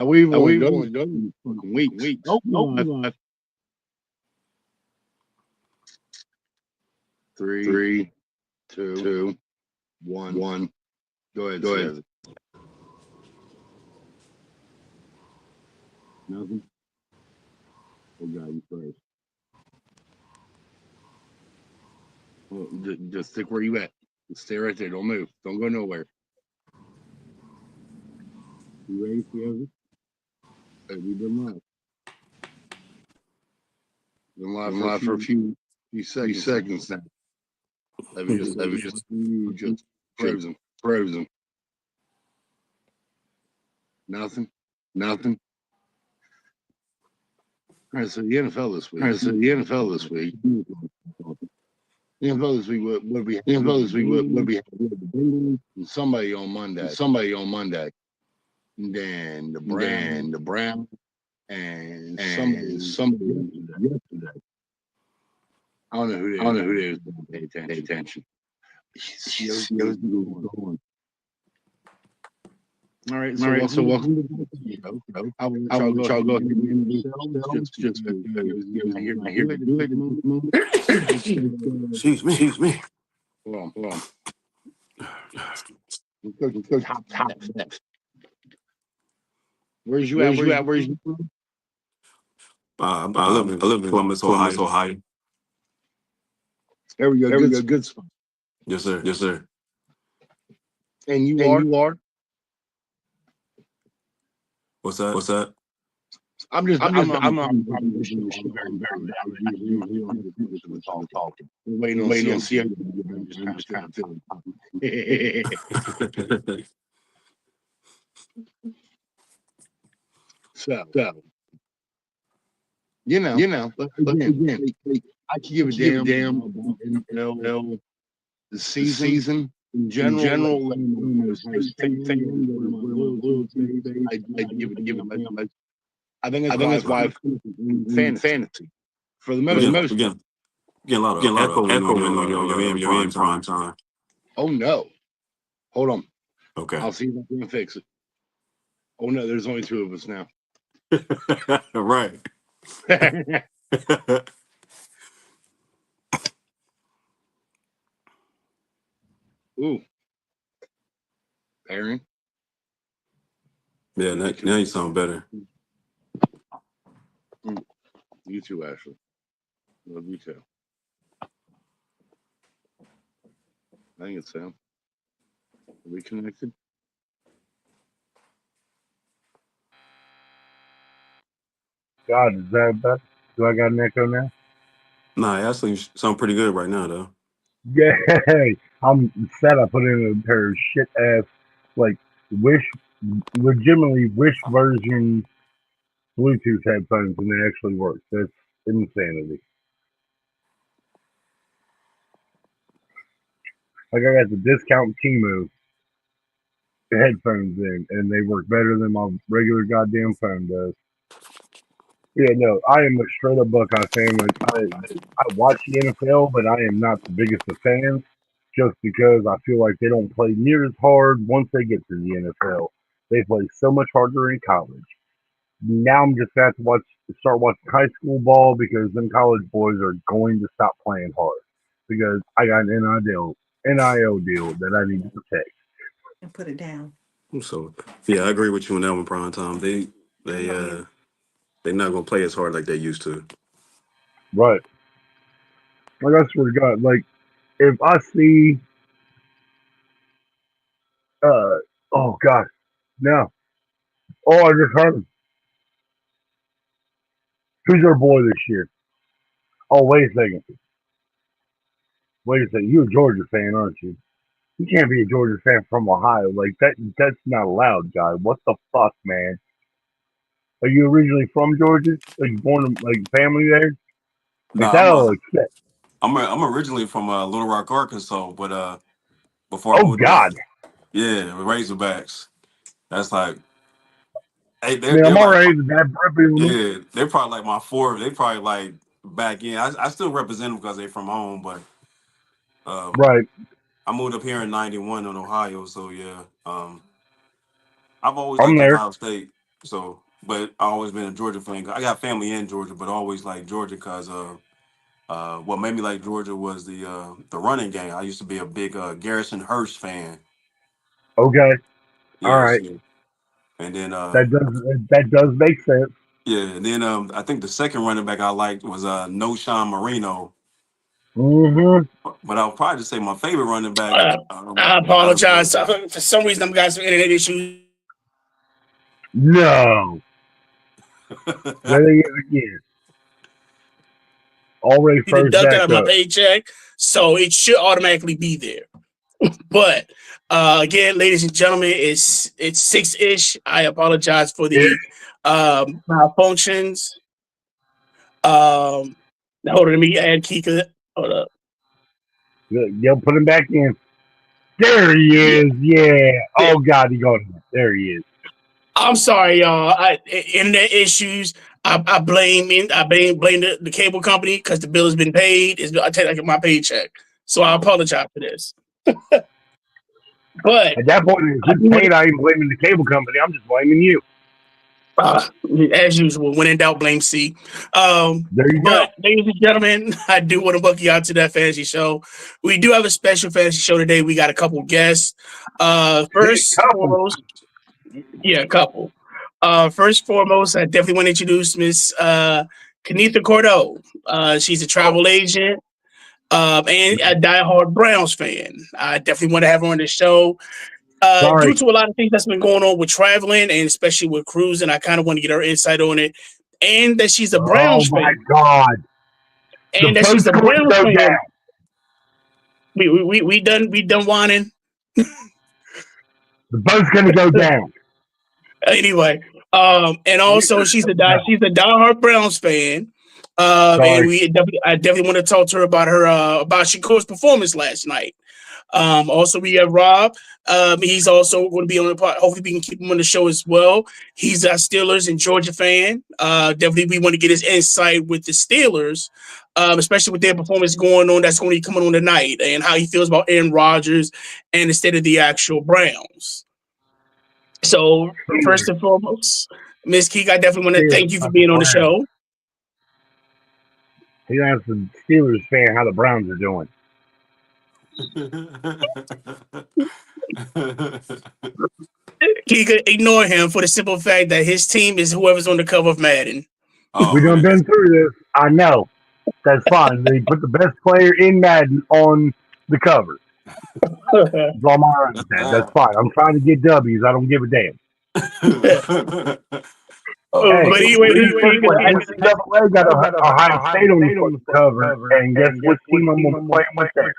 We've only done fucking weeks. Nope. Three, two, one. Go ahead. Nothing. Oh God, you first. Well, just stick where you at. Just stay right there. Don't move. Don't go nowhere. You ready for it? We've been live. Been live for a few seconds now. Let me just frozen. Nothing. All right, so the NFL this week. The NFL this week would be somebody on Monday. And then the Brown and somebody yesterday. I don't know who they is. Pay attention. All right, so welcome to the show. I will let y'all go just Excuse me. Hold on. Let's go top next. Where's you at? Where's you from? I live in Columbus, Ohio. There we go. Good spot. Yes, sir. And you are? What's that? I'm probably waiting on see. So you know, again, I can give a damn about NFL, the season in general. I think that's why fantasy for the most. Again, a lot of echoing on your in prime time. Oh no! Hold on. Okay. I'll see if I can fix it. Oh no, there's only two of us now. Right. Ooh. Aaron. Yeah, now you sound better. You too, Ashley. Love you too. I think it's Sam. Are we connected? God, is that better? Do I got an echo now? Nah, actually, you sound pretty good right now, though. Yay! I'm sad I put in a pair of shit ass, like, legitimately Wish version Bluetooth headphones and they actually work. That's insanity. Like, I got the discount Temu headphones in, and they work better than my regular goddamn phone does. Yeah, no, I am a straight up Buckeye fan. Like, I watch the NFL, but I am not the biggest of fans just because I feel like they don't play near as hard once they get to the NFL. They play so much harder in college. Now I'm just going to have to start watching high school ball because them college boys are going to stop playing hard because I got an NIL deal that I need to protect. And put it down. So yeah, I agree with you on that one, prime time. They're not gonna play as hard like they used to. Right. Like I swear to God, like if I see oh God, no. Oh, I just heard him. Who's our boy this year? Oh, wait a second. You're a Georgia fan, aren't you? You can't be a Georgia fan from Ohio. Like that's not allowed, guy. What the fuck, man? Are you originally from Georgia? Are you born like family there? Like that I'll accept. I'm originally from Little Rock, Arkansas, but before I Oh moved God. Yeah, Razorbacks. That's like, hey, Man, I'm they're like, already that preppy. yeah, they're probably like my fourth. They probably like back in. I still represent them because they're from home, but right. I moved up here in '91 in Ohio, so yeah. I've always I'm liked there. Ohio State. So, but I always been a Georgia fan. I got family in Georgia, but always like Georgia because what made me like Georgia was the running game. I used to be a big Garrison Hurst fan. Okay, all Yeah, right, so, and then that does make sense. yeah, and then I think the second running back I liked was No Sean Marino. Mm-hmm. But I'll probably just say my favorite running back. I Out of apologize. For some reason, I'm got some internet issues. No, there they is again. Already froze Deducted out back of my up. paycheck, so it should automatically be there. But again, ladies and gentlemen, it's 6-ish. I apologize for Yeah, the malfunctions. Hold on, let me add Kika. Hold up. Yo, put him back in. There he Yeah, is. Yeah. yeah. Oh God, he got him. There he is. I'm sorry, y'all. Internet issues. I blame the cable company because the bill has been paid. I take like my paycheck, so I apologize for this. But At that point, if I it's do want paid, I ain't blaming the cable company. I'm just blaming you. uh, as usual, when in doubt, blame C. There you go. But ladies and gentlemen, I do want to welcome you out to that fantasy show. We do have a special fantasy show today. We got a couple guests. First and Couple. foremost, yeah, a couple. First and foremost, I definitely want to introduce Miss Kenethia Cordo. She's a travel agent and a diehard Browns fan. I definitely want to have her on the show. Due Sorry. to a lot of things that's been going on with traveling and especially with cruising, I kind of want to get her insight on it. And that she's a Oh Browns my fan. God. The And that she's boat's a going to Browns go fan. down. We done whining. The boat's going to go down. Anyway, and also she's a No. diehard Browns fan. And Sorry. I definitely want to talk to her about her about Shakur's performance last night. Also, we have Rob. He's also going to be on the pod. Hopefully, we can keep him on the show as well. He's a Steelers and Georgia fan. Definitely, we want to get his insight with the Steelers, especially with their performance going on. That's going to be coming on tonight, and how he feels about Aaron Rodgers and instead of the actual Browns. So, first and foremost, Ms. Keek, I definitely want to thank you for Not the being on the Browns. show. He asked the Steelers fan how the Browns are doing. Keek, ignore him for the simple fact that his team is whoever's on the cover of Madden. Oh We done man, been through this. I know. That's fine. They put the best player in Madden on the cover. That's all my understand. That's fine. I'm trying to get W's. I don't give a damn. Hey, But anyway, guess Ms. Keek, what? NCAA got Ohio State on the fucking cover, and guess what team I'm going to play with there?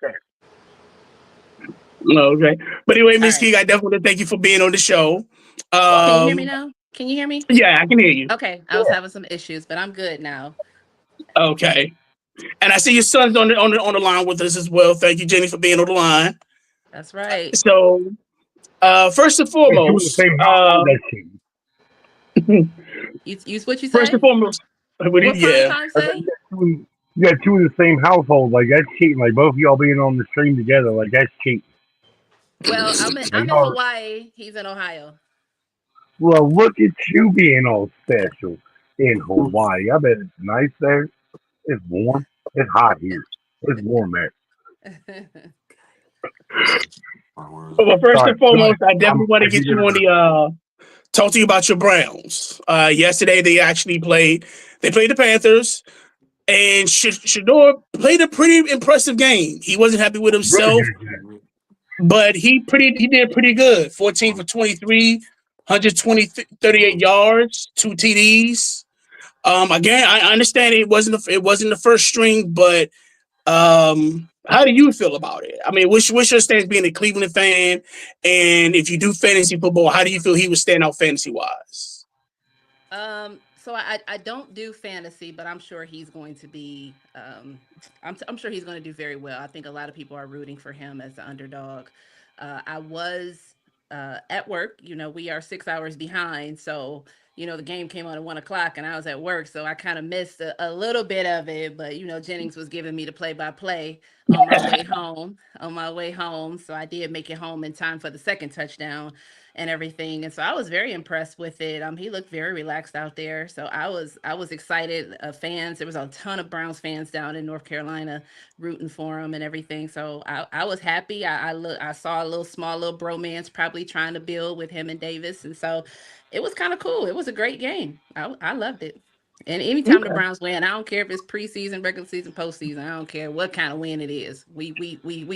okay. But anyway, Ms. All Keek, I definitely want to thank you for being on the show. Can you hear me now? Can you hear me? Yeah, I can hear you. Okay, I was having some issues, but I'm good now. Okay. And I see your son's on the line with us as well. Thank you, Jenny, for being on the line. That's right. So, first and Hey, two in the foremost, same household. That shit. You what you first say? and foremost, What prime yeah. time I said, say? you got two in the same household. Like, that's cheating. Like, both of y'all being on the stream together. Like, that's cheating. Well, Like, I'm in Hawaii. He's in Ohio. well, look at you being all special in Hawaii. I bet it's nice there. It's warm. It's hot here. It's warm there. Well, first Sorry. and foremost, I definitely want to If you get you didn't on the talk to you about your Browns. Yesterday they actually played. They played the Panthers, and Shador played a pretty impressive game. He wasn't happy with really himself, good. but he did pretty good. 14 for 23, 120, 38 yards, 2 TDs. Again, I understand it wasn't the first string, but how do you feel about it? I mean, what's your stance being a Cleveland fan? And if you do fantasy football, how do you feel he would stand out fantasy wise? So I don't do fantasy, but I'm sure he's going to be. I'm sure he's going to do very well. I think a lot of people are rooting for him as the underdog. I was at work. You know, we are 6 hours behind, so the game came on at 1 o'clock, and I was at work, so I kind of missed a little bit of it. But Jennings was giving me the play-by-play on my way home. On my way home, so I did make it home in time for the second touchdown. and everything. And so I was very impressed with it. He looked very relaxed out there. So I was excited. Fans, there was a ton of Browns fans down in North Carolina rooting for him and everything. So I was happy. I saw a little small little bromance probably trying to build with him and Davis. And so it was kind of cool. It was a great game. I loved it. And anytime the Okay. Browns win, I don't care if it's preseason, regular season, postseason. I don't care what kind of win it is. We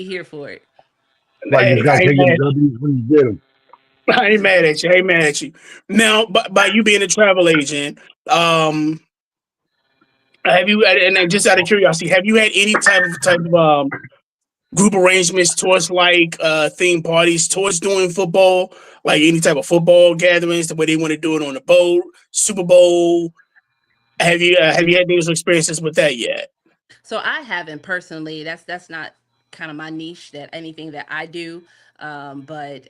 here for it. Like you Hey, got I to ain't take your mad. W's when you get them. I ain't mad at you. I ain't mad at you. Now, by you being a travel agent, have you? And then just out of curiosity, have you had any type of group arrangements towards like theme parties towards doing football, like any type of football gatherings, the way they want to do it on the boat, Super Bowl? Have you had those experiences with that yet? So I haven't personally. That's not kind of my niche. That anything that I do. But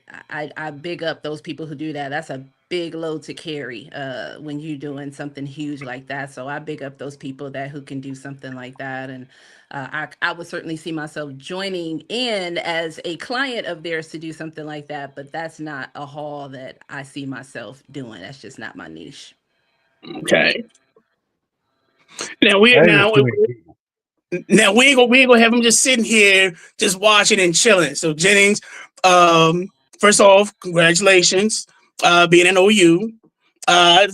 I big up those people who do that. That's a big load to carry when you're doing something huge like that. So I big up those people that who can do something like that. And I would certainly see myself joining in as a client of theirs to do something like that. But that's not a haul that I see myself doing. That's just not my niche. Okay. Now we That is now too many people. now we ain't gonna have them just sitting here just watching and chilling. So Jennings, um, first off, congratulations, being an OU.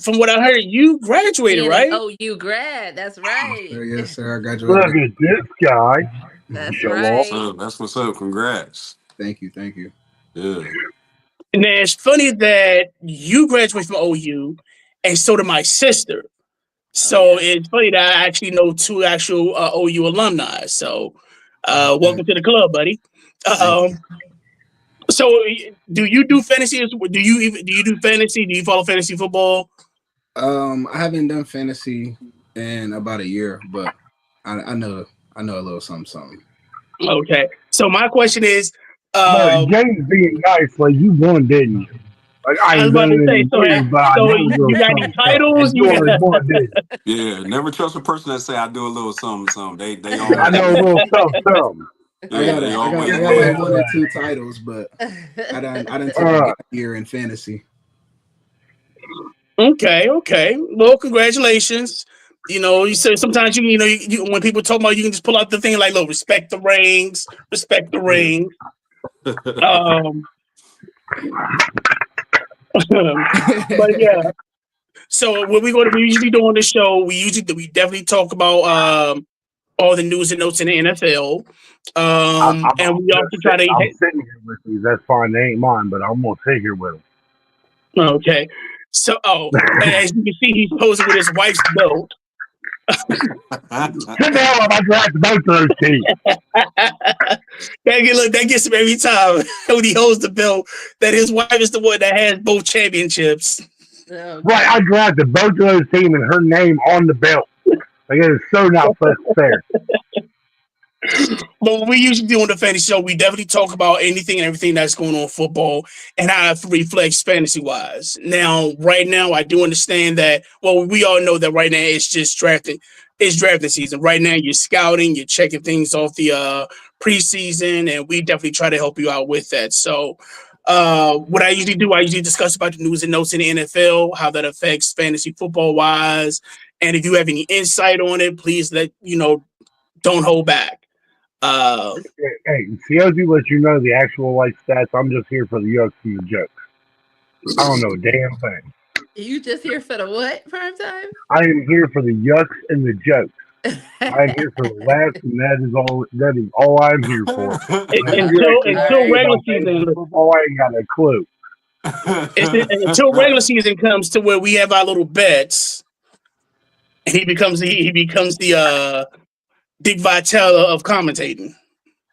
From what I heard, you graduated, Being an right? OU grad, that's right. Yes, sir. I Look graduated. at this guy. That's Show off. right. That's what's up. Congrats. Thank you. Thank you. Yeah. And then it's funny that you graduated from OU, and so did my sister. Oh So yeah. it's funny that I actually know two actual OU alumni. So Okay. welcome to the club, buddy. Thank you. Um, so do you do fantasy? Do you do fantasy? Do you follow fantasy football? I haven't done fantasy in about a year, but I know a little something. Okay. So my question is, But um, James being nice, like you won, didn't you? Like I I was ain't about done to it say, in years, but I so know a little you got any something. titles? And you only won, didn't you? Yeah. Never trust a person that say I do a little something, something. They I always know a win. little something. I Yeah, got they a, I got always I got like win. one or two titles, but I didn't take a Uh, gap year in fantasy. Okay. Well, congratulations. You know, you say sometimes when people talk about, you can just pull out the thing like, look, respect the rings, respect the rings. Um, but yeah. So what we usually do on the show, we definitely talk about all the news and notes in the NFL. And we also try I'm to sitting here with you. That's fine. They ain't mine, but I'm gonna sit here with okay. So as you can see, he's posing with his wife's belt. them. Sit down while I draft both of those teams. That gets him every time when he holds the belt. That his wife is the one that has both championships. Oh Right, I God. drafted both of those teams and her name on the belt. Like it is so not fair. But what we usually do on the fantasy show, we definitely talk about anything and everything that's going on in football and how it reflects fantasy wise. Now, right now, I do understand that. Well, we all know that right now it's just drafting. It's drafting season. Right now, you're scouting, you're checking things off the preseason, and we definitely try to help you out with that. So, what I usually discuss about the news and notes in the NFL, how that affects fantasy football wise, and if you have any insight on it, please don't hold back. Uh, Hey, COG lets you know the actual like stats. I'm just here for the yucks and the jokes. I don't know a damn thing. You just here for the what? Prime time? I am here for the yucks and the jokes. I am here for the laughs, and that is all I'm here for. If you until actually All ask until me right. regular about fantasy season, football, I ain't got a clue. until regular season comes to where we have our little bets, and he becomes the Dick Vitale of commentating.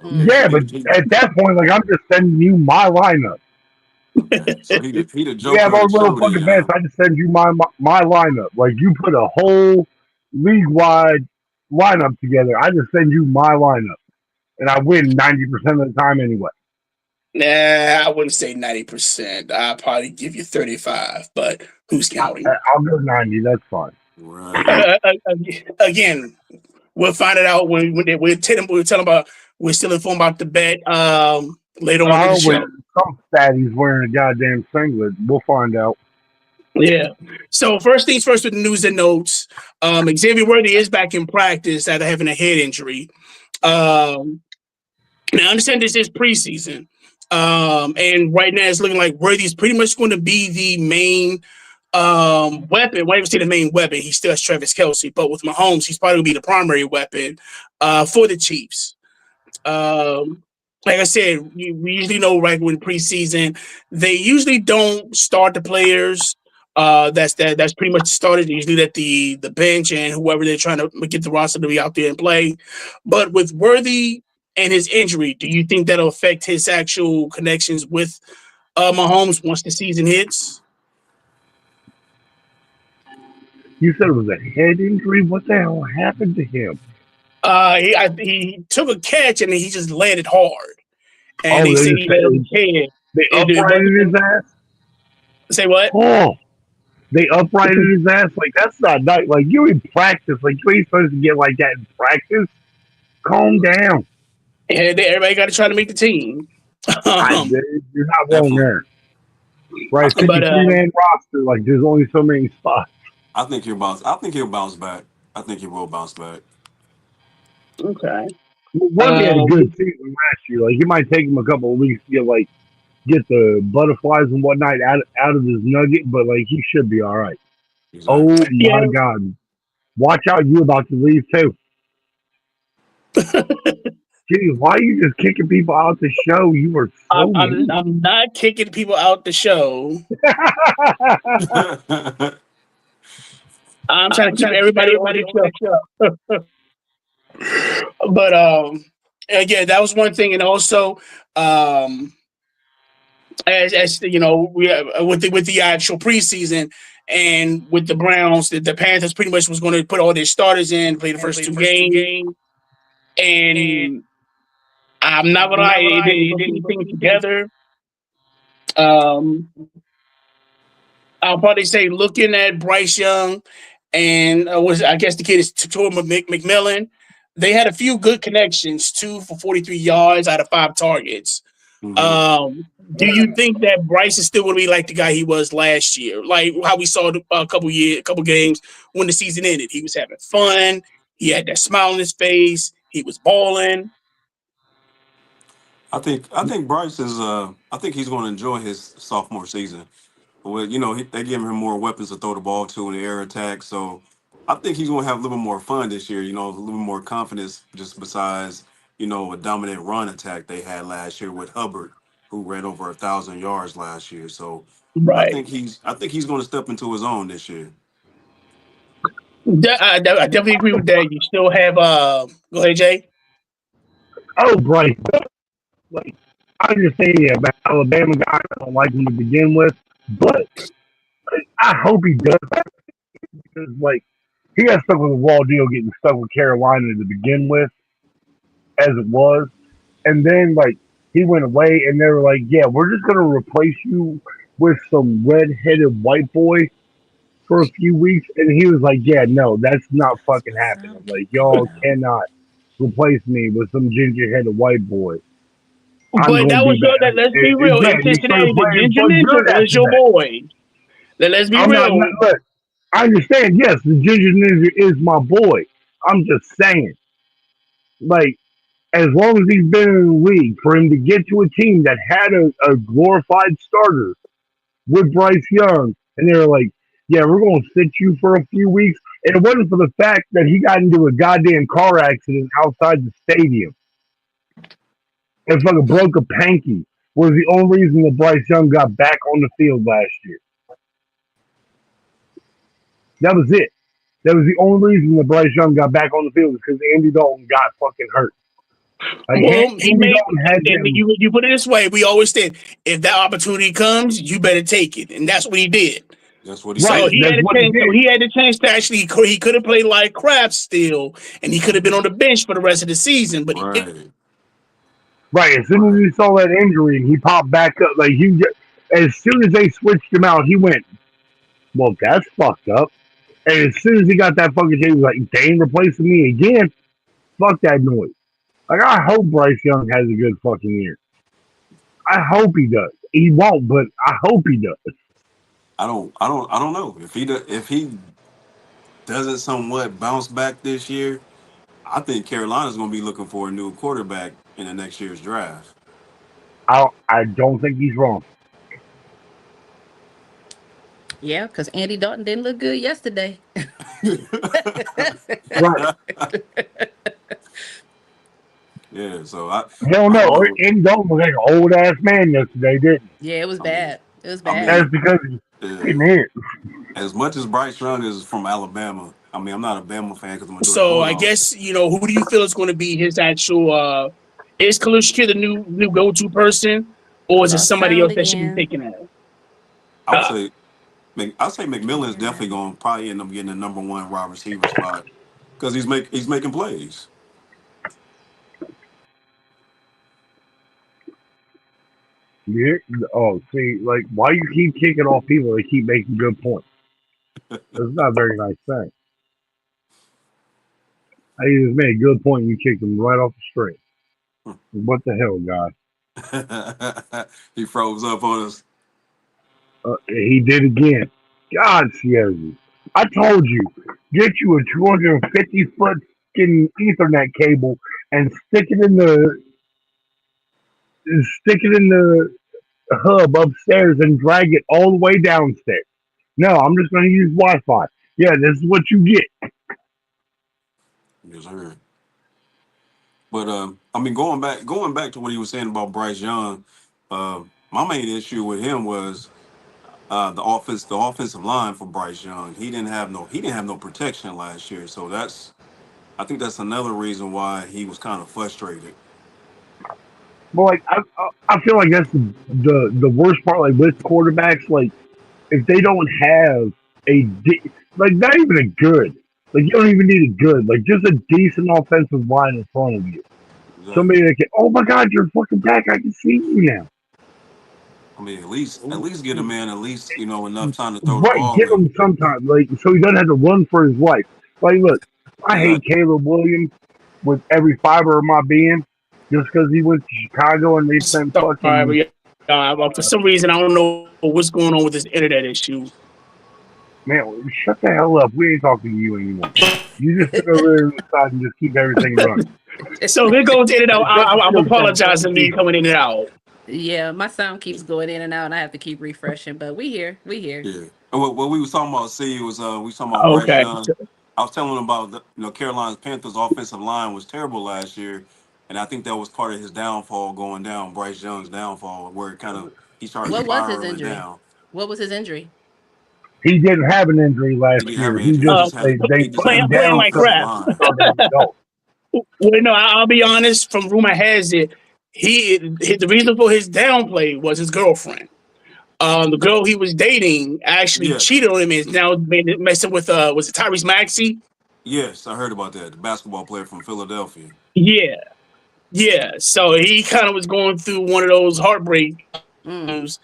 Mm. Yeah, but at that point, like I'm just sending you my lineup. So he the We joker have of our the little show fucking then, bets. huh? I just send you my lineup. Like you put a whole league wide lineup together. I just send you my lineup, and I win 90% of the time anyway. Nah, I wouldn't say 90%. I'll probably give you 35, but who's counting? I'll go 90. That's fine. Right. Again, we'll find it out when we're telling about we're still informed about the bet. later on in the show. Some fatty's wearing a goddamn singlet. We'll find out. Yeah. So first things first with the news and notes. Xavier Worthy is back in practice after having a head injury. Now I understand this is preseason. And right now it's looking like Worthy is pretty much going to be the main weapon. Why even say the main weapon? He still has Travis Kelce, but with Mahomes, he's probably gonna be the primary weapon for the Chiefs. Like I said, we usually know right when preseason, they usually don't start the players. That's pretty much started. They usually let the bench and whoever they're trying to get the roster to be out there and play. But with Worthy and his injury, do you think that'll affect his actual connections with Mahomes once the season hits? You said it was a head injury. What the hell happened to him? He took a catch and he just landed hard. And Oh, they said he hit his head. They uprighted his ass? Say what? Oh, they uprighted his ass? Like, that's not nice. Like, you in practice. Like, you ain't supposed to get like that in practice. Calm down. And everybody got to try to make the team. You're not wrong there. Right, 53-man roster. Like, there's only so many spots. I think he'll bounce back. I think he will bounce back. Okay. Worthy had a good season last year. Like, it might take him a couple of weeks to get the butterflies and whatnot out of his nugget, but like he should be all right. Exactly. Oh my God! Watch out, you about to leave too. Gee, why are you just kicking people out the show? You were so I'm not kicking people out the show. I'm trying to keep everybody on the show. But again, that was one thing, and also as you know, we with the actual preseason and with the Browns, the Panthers pretty much was going to put all their starters in, play the first two games, and I'm not gonna lie, it didn't put anything together. I'll probably say looking at Bryce Young and I guess the kid is Tor McMillan. They had a few good connections, 2 for 43 yards out of 5 targets. Mm-hmm. Do you think that Bryce is still going to be like the guy he was last year? Like how we saw a couple games when the season ended. He was having fun. He had that smile on his face. He was balling. I think Bryce is. I think he's going to enjoy his sophomore season. Well, they give him more weapons to throw the ball to in the air attack. So I think he's going to have a little bit more fun this year. A little bit more confidence. Just besides, a dominant run attack they had last year with Hubbard, who ran over 1,000 yards last year. So right. I think he's going to step into his own this year. I definitely agree with that. You still have go ahead, Jay. Oh, Bryce. Like, I understand about Alabama guy. I don't like him to begin with, but I hope he does that because, he got stuck with a raw deal getting stuck with Carolina to begin with, as it was, and then he went away, and they were like, "Yeah, we're just gonna replace you with some red-headed white boy for a few weeks," and he was like, "Yeah, no, that's not fucking happening. Like, y'all cannot replace me with some ginger-headed white boy." But that was that. Let's be real. In Cincinnati, the Ginger Ninja is your boy. Let's be real. Look, I understand. Yes, the Ginger Ninja is my boy. I'm just saying, as long as he's been in the league, for him to get to a team that had a glorified starter with Bryce Young, and they were like, "Yeah, we're going to sit you for a few weeks," and it wasn't for the fact that he got into a goddamn car accident outside the stadium and fucking broke a panky. Was the only reason that Bryce Young got back on the field last year. That was it. That was the only reason that Bryce Young got back on the field because Andy Dalton got fucking hurt. You put it this way, we always said, if that opportunity comes, you better take it. And that's what he did. That's what he said. He had a chance to actually, he could have played like crap still, and he could have been on the bench for the rest of the season, but he didn't. Right, as soon as he saw that injury, he popped back up. As soon as they switched him out, he went, "Well, that's fucked up." And as soon as he got that fucking thing, he was like, "They ain't replacing me again." Fuck that noise. I hope Bryce Young has a good fucking year. I hope he does. He won't, but I hope he does. I don't know if he doesn't somewhat bounce back this year. I think Carolina's going to be looking for a new quarterback in the next year's draft. I don't think he's wrong. Yeah, because Andy Dalton didn't look good yesterday. Right. Yeah, so Hell I no. don't know. Andy Dalton was like an old ass man yesterday, didn't Yeah, it was I mean, bad. It was I bad. he? That's mean, because he's uh, getting hit. as much as Bryce Young is from Alabama, I mean, I'm not a Bama fan because I'm a Georgia So I Bulldog. guess who do you feel is going to be his actual? Is Kalushka the new go to person, or I is it lost somebody sound else that should be again. taking that? I would Uh, say, I'd say Can't McMillan's hear that. definitely going to probably end up getting the number one wide receiver spot because he's making plays. Yeah. Oh, see, like, why you keep kicking off people that keep making good points? That's not a very nice thing. I just made a good point and you kicked him right off the string. What the hell, guy? He froze up on us. He did again. God, Sierra. I told you, get you a 250-foot fucking Ethernet cable and stick it in the hub upstairs and drag it all the way downstairs. No, I'm just going to use Wi-Fi. Yeah, this is what you get. Yes, sir. But I mean, going back to what he was saying about Bryce Young, my main issue with him was the offensive line for Bryce Young. He didn't have no protection last year, so I think that's another reason why he was kind of frustrated. But like, I feel like that's the worst part. Like with quarterbacks, like if they don't have like not even a good, like you don't even need a good, like just a decent offensive line in front of you. Exactly. Somebody that can, oh my God, you're fucking back. I can see you now. I mean, at least get a man enough time to throw the Right, ball give and him sometime, like so he doesn't have to run for his life. Like, look, I hate exactly. Caleb Williams with every fiber of my being, just because he went to Chicago and they sent sorry, but fucking for some reason I don't know what's going on with this internet issue. man. Shut the hell up. We ain't talking to you anymore. You just sit over there on the side and just keep everything running. So here goes in and out. Shut the I'm fuck up. Let apologizing me to me keep going. coming in and out. Yeah, my sound keeps going in and out, and I have to keep refreshing. But we here. We here. Yeah. And what we was talking about, see, was we was talking about Bryce Okay. Young. I was telling him about Carolina's Panthers offensive line was terrible last year, and I think that was part of his downfall going down. Bryce Young's downfall, where it kind of he started What was his spiraling injury? down. What was his injury? He didn't have an injury He last didn't have year. an injury. They He just put had a him bad Playing down like because offensive crap. line. of the result. Well, no, I'll be honest. From rumor has it, the reason for his downplay was his girlfriend. The girl he was dating actually Yes, cheated on him and is now messing with was it Tyrese Maxey? yes, I heard about that. The basketball player from Philadelphia. Yeah, yeah. So he kind of was going through one of those heartbreak, Mm.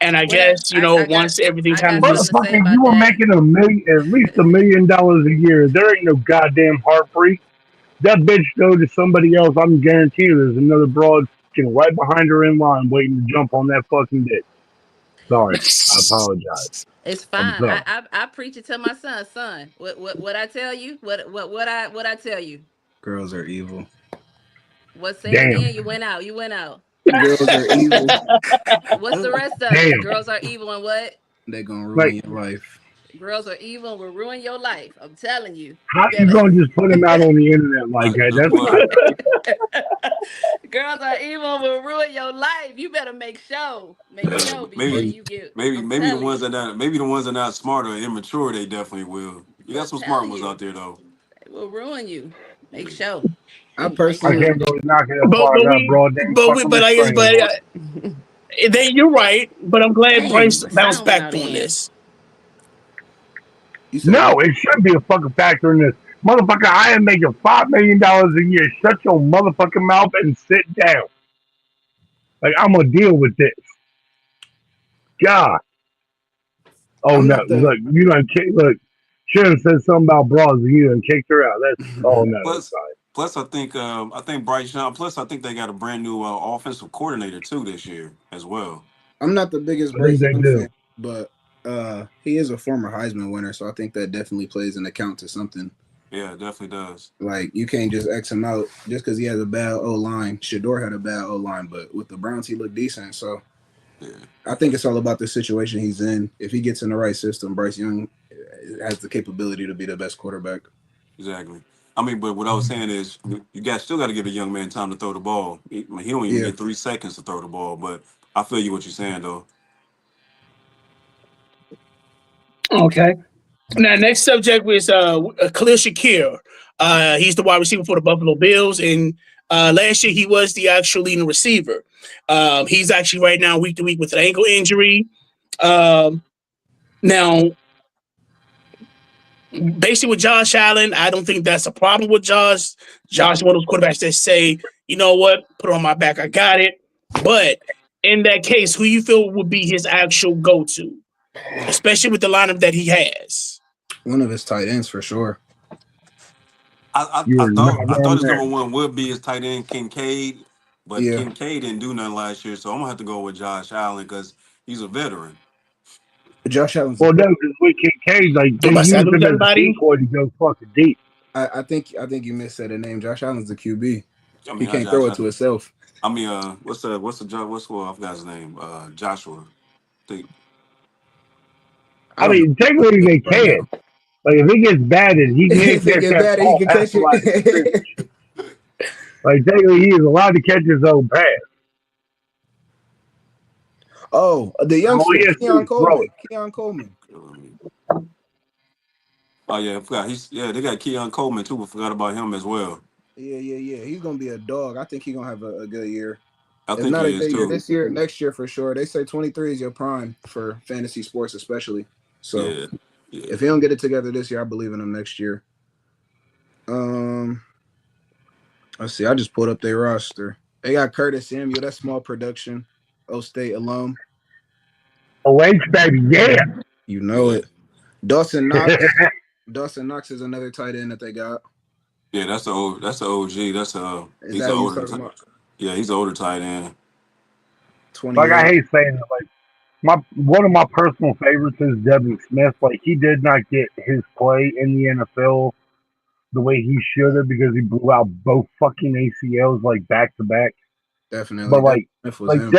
and I What I, guess I I got once everything I kind got of something just to say Motherfucker, you about were that. making at least $1 million a year. There ain't no goddamn heartbreak. That bitch go to somebody else. I'm guaranteed there's another broad fucking right behind her in line waiting to jump on that fucking dick. Sorry, I apologize. It's I'm fine. sorry. I preach it to my son. Son, what I tell you? What I tell you? Girls are evil. What say it Damn, again? You went out. You went out. Girls are evil. What's the rest of it? damn. Girls are evil and what? They're gonna ruin Like, your life. Girls are evil and will ruin your life. I'm telling you. how You you better. gonna just put him out on the internet like that? Just That's what not fair. Girls are evil and will ruin your life. You better make sure. Make sure before maybe you get. I'm maybe the telling ones you. that not smart or immature, they definitely will. You got I'm some smart telling ones you. out there though. They will ruin you. Make Yeah. sure. I Make I sure. personally, can't believe knocking that but far. I but got a we broad damn fucking but I guess restraining order. then you're right. But I'm glad Dang, Bryce my bounced sound went back out on again. this. you said No, what? it should be a fucking factor in this. Motherfucker, I am making $5 million a year. Shut your motherfucking mouth and sit down. Like, I'm gonna deal with this. God. Oh I'm no, not the look, you done kick look. Sharon said something about bras and you done kicked her out. That's oh no, that's Plus, fine. Plus, I think Bryce Young. Plus, I think they got a brand new offensive coordinator too this year as well. I'm not the biggest I think Bryce they Young do. fan, but he is a former Heisman winner, so I think that definitely plays an account to something. Yeah, it definitely does. Like, you can't just X him out just because he has a bad O line. Shador had a bad O line, but with the Browns, he looked decent. So Yeah, I think it's all about the situation he's in. If he gets in the right system, Bryce Young has the capability to be the best quarterback. exactly. I mean, but what I was saying is, you guys still got to give a young man time to throw the ball. He don't even Yeah. get 3 seconds to throw the ball. But I feel you what you're saying though. Okay. Now, next subject was Khalil Shakir. He's the wide receiver for the Buffalo Bills, and last year he was the actual leading receiver. He's actually right now week to week with an ankle injury. Now, basically with Josh Allen, I don't think that's a problem with Josh. Josh is one of those quarterbacks that say, you know what, put it on my back, I got it. But in that case, who you feel would be his actual go-to, especially with the lineup that he has? One of his tight ends for sure. You I are thought not I thought wrong his there. number one would be his tight end Kincaid, but Yeah. Kincaid didn't do nothing last year, so I'm gonna have to go with Josh Allen because he's a veteran. Josh Allen's Well, no, because with Kincaid, like I'm they about to say, I used lose him as a everybody. decoy to go fucking deep. I think you missaid a name. Josh Allen's the QB. I He mean, can't throw it to himself. Joshua? Think I I don't know mean, technically they right can. now. Like if it gets bad and he can't If it catch gets that bad, he ball can past catch the line of it. scrimmage. Like technically he is allowed to catch his own pass. Oh, the All he youngster, has to do Keon is throw it. Coleman. Keon Coleman. Oh yeah, I forgot. They got Keon Coleman too. I forgot about him as well. Yeah. He's gonna be a dog. I think he's gonna have a good year. I If think not a he is good year too. this year, next year for sure. They say 23 is your prime for fantasy sports, especially. So Yeah, yeah. if he don't get it together this year, I believe in him next year. Let's see. I just pulled up their roster. They got Curtis Samuel. That's small production. O State alum. OH baby, yeah. You know it. Dawson Knox. Dawson Knox is another tight end that they got. Yeah, that's the OG. Is He's that an who you was older. talking about? Yeah, he's an older tight end. Like I 28. hate saying it, like one of my personal favorites is Devin Smith. Like he did not get his play in the NFL the way he should have because he blew out both fucking ACLs like back to back. Definitely. But Devin Smith was him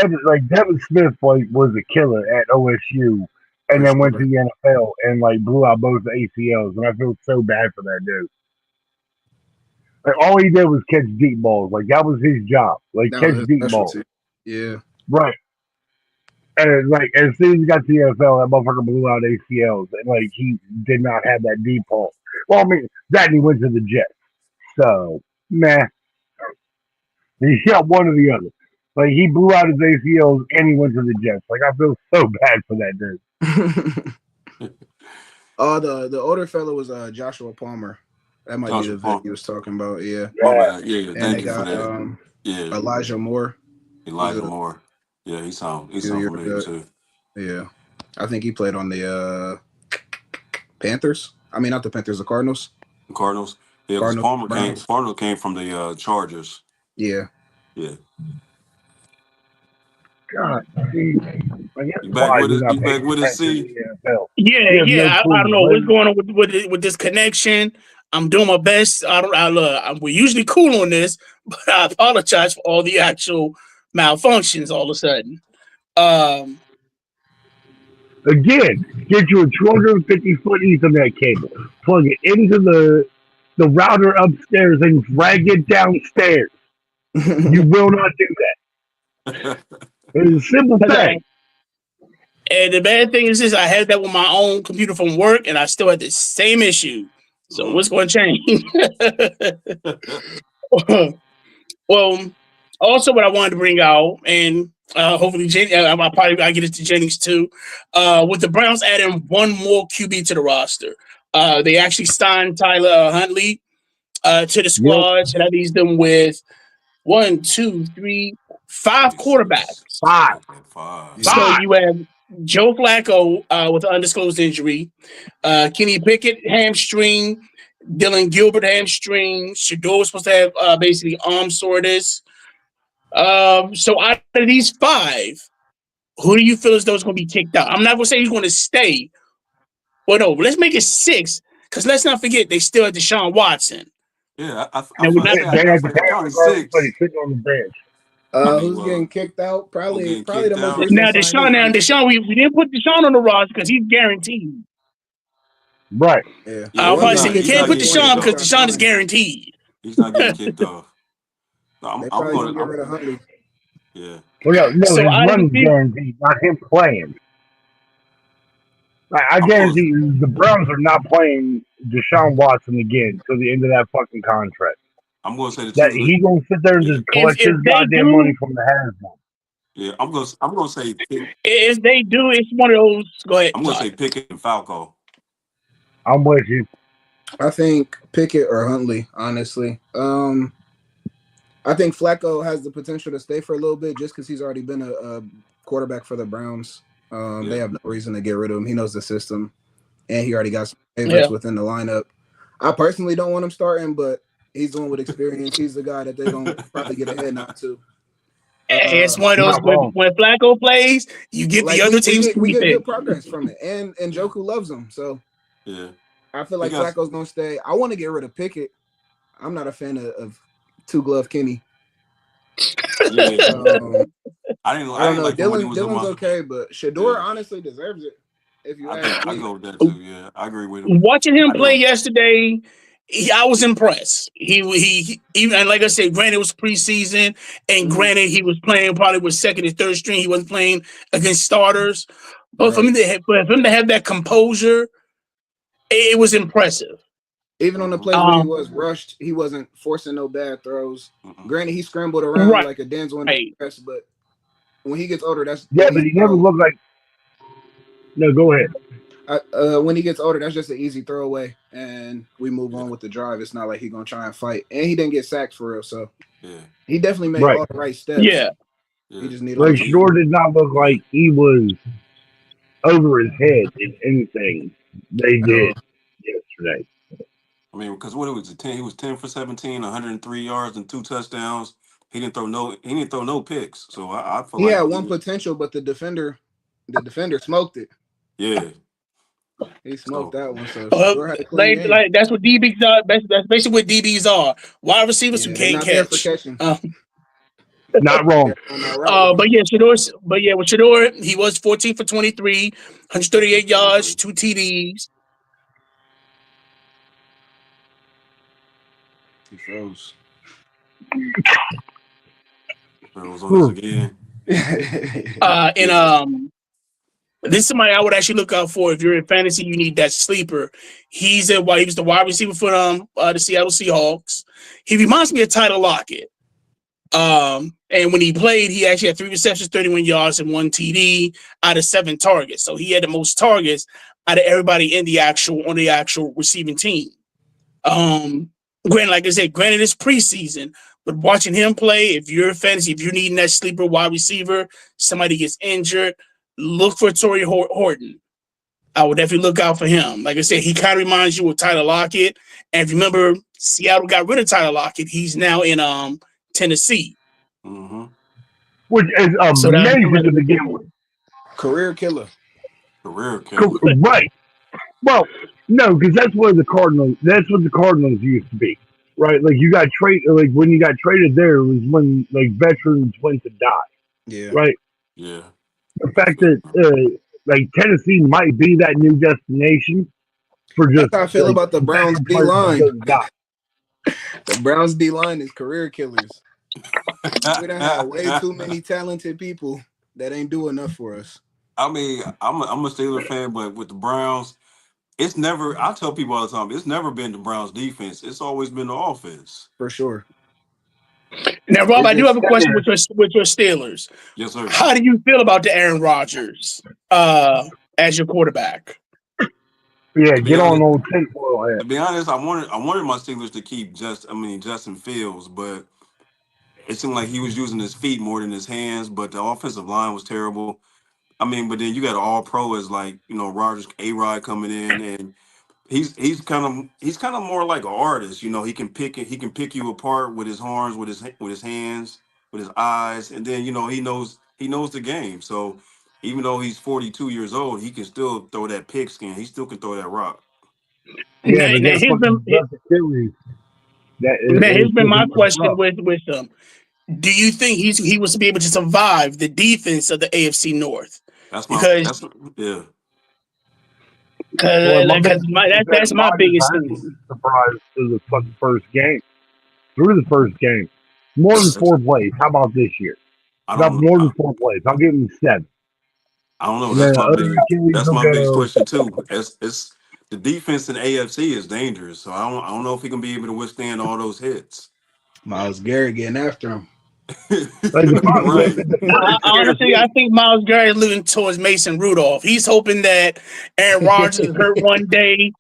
Devin Smith like was a killer at OSU and for then went to sure. the NFL and like blew out both ACLs and I feel so bad for that dude. Like all he did was catch deep balls. Like that was his job. Like That was catch his deep balls. specialty. Yeah. Right. And like as soon as he got to the NFL, that motherfucker blew out ACLs and like he did not have that deep ball. Well, I mean, that and he went to the Jets. So meh. He got one or the other. Like he blew out his ACLs and he went to the Jets. Like I feel so bad for that dude. Oh, the older fellow was Joshua Palmer. That might be Joshua the vet Palmer. you was talking about. Yeah. My Yeah. bad. Yeah, And thank they you for got that. Yeah, Elijah Moore. He's Elijah a Moore. Yeah, he sound few years familiar ago. too. Yeah. I think he played on the Panthers. I mean, not the Panthers, the Cardinals. Cardinals. Yeah, because Cardinals, Browns. Palmer came from the Chargers. Yeah. Yeah. God, geez. I guess You back why I with do us? not You pay back with us? attention to See? the NFL. Yeah, You have no yeah. I don't clue know what's when. going on with this connection. I'm doing my best. We're usually cool on this, but I apologize for all the actual malfunctions all of a sudden. Again, get you a 250-foot Ethernet cable, plug it into the router upstairs, and drag it downstairs. You will not do that. It's a simple thing. And the bad thing is this: I had that with my own computer from work, and I still had the same issue. So what's going to change? Well, also what I wanted to bring out, and hopefully I get it to Jennings too. With the Browns adding one more QB to the roster, they actually signed Tyler Huntley to the Yep. squad, so that leaves them with 1, 2, 3, 5 quarterbacks. Five. So you have Joe Flacco with an undisclosed injury, Kenny Pickett hamstring, Dylan Gilbert hamstring. Shador was supposed to have basically arm soreness. So out of these 5, who do you feel as though is going to be kicked out? I'm not going to say he's going to stay. Well, no, let's make it 6 because let's not forget they still have Deshaun Watson. Yeah, I And we're not- They had the probably Panthers 6. already sitting on the bench. Who's getting kicked out? Probably getting the kicked most out? recent Now signing. Deshaun, we didn't put Deshaun on the roster because he's guaranteed. Right. Yeah. I'll probably say you he's can't not put getting Deshaun kicked because off. Deshaun is guaranteed. He's not getting kicked off. They probably gonna get rid of Huntley. Yeah. Well, no, So his out of the run's team- guaranteed, not him playing. I guarantee you, the Browns are not playing Deshaun Watson again till the end of that fucking contract. I'm going to say the That truth. he gonna sit there and just collect If his they goddamn do- money from the Hasbro. Yeah, I'm going to say If they do, it's one of those. Go ahead. I'm going to say Pickett and Falco. I'm with you. I think Pickett or Huntley, honestly. I think Flacco has the potential to stay for a little bit just because he's already been a quarterback for the Browns. They have no reason to get rid of him. He knows the system, and he already got some favorites within the lineup. I personally don't want him starting, but he's the one with experience. He's the guy that they're going to probably get ahead now, too. It's one of those when Flacco plays, you get the other teams we get good progress from it, and Njoku loves him, so yeah, I feel like Flacco's gonna stay. I want to get rid of Pickett. I'm not a fan of Two Glove Kenny. Yeah. I don't know. Like Dylan's okay, but Shador honestly deserves it. If you ask me, I go with that too. Yeah, I agree with him. Watching him play yesterday, I was impressed. He even like I said, granted it was preseason, and granted he was playing probably with second and third string. He wasn't playing against starters, but for him to have that composure, it was impressive. Even on the plays where he was rushed, he wasn't forcing no bad throws. Granted, he scrambled around like a Denzel in the press, but when he gets older, that's but he never looked like. No, go ahead. When he gets older, that's just an easy throwaway, and we move on with the drive. It's not like he's gonna try and fight, and he didn't get sacked for real, so he definitely made all the right steps. He just needed. Like Shador did not look like he was over his head in anything they did yesterday. I mean, because what it was 10, he was 10 for 17, 103 yards and 2 touchdowns. He didn't throw no picks. So I feel he like had one potential, but the defender smoked it. Yeah. He smoked that one. So Shador had a clean game. Like that's what DBs are. That's basically what DBs are. Wide receivers who can't catch. Not wrong. With Shador, he was 14 for 23, 138 yards, 2 TDs. He froze. Froze on us again. This is somebody I would actually look out for if you're in fantasy. You need that sleeper. He was the wide receiver for the Seattle Seahawks. He reminds me of Tyler Lockett. And when he played, he actually had 3 receptions, 31 yards, and 1 TD out of 7 targets. So he had the most targets out of everybody on the actual receiving team. Granted, like I said, it's preseason, but watching him play, if you're a fantasy, if you're needing that sleeper wide receiver, somebody gets injured, look for Torrey Horton. I would definitely look out for him. Like I said, he kind of reminds you of Tyler Lockett. And if you remember, Seattle got rid of Tyler Lockett. He's now in Tennessee. Which is amazing to begin with. Career killer. Right. Well, no, because that's what the Cardinals used to be. Right? Like you got when you got traded there, it was when like veterans went to die. Yeah. Right? Yeah. The fact that like Tennessee might be that new destination for just that's how I feel about the Browns D line. The Browns D line is career killers. We done had way too many talented people that ain't do enough for us. I mean, I'm a Steelers fan, but with the Browns, it's never. I tell people all the time, it's never been the Browns defense. It's always been the offense. For sure. Now, Rob, I do have a question with your Steelers. Yes, sir. How do you feel about the Aaron Rodgers as your quarterback? Yeah, get on old tinfoil hat. To be honest, I wanted my Steelers to keep Justin Fields, but it seemed like he was using his feet more than his hands. But the offensive line was terrible. I mean, but then you got an All-Pro as like Rodgers, A-Rod coming in, and he's kind of more like an artist. You know, he can pick you apart with his horns, with his hands, with his eyes, and then he knows the game. So even though he's 42 years old, he can still throw that pigskin. He still can throw that rock. Yeah, Now, but now that here's fucking been left Achilles. That now is here's been my fucking messed question up. with him. Do you think he was to be able to survive the defense of the AFC North? That's Because yeah. Well, that's my Rodgers biggest has been thing. surprised through the fucking first game. Through the first game, more than 4 plays. How about this year? I Got don't more than 4 plays. I'll give him 7. I don't know. And then the other Achilles That's will my biggest go. question too. It's the defense in AFC is dangerous. So I don't know if he can be able to withstand all those hits. Miles Garrett getting after him. Like Right. the part that scares Honestly, I me. think Miles Garrett is looking towards Mason Rudolph. He's hoping that Aaron Rodgers is hurt one game,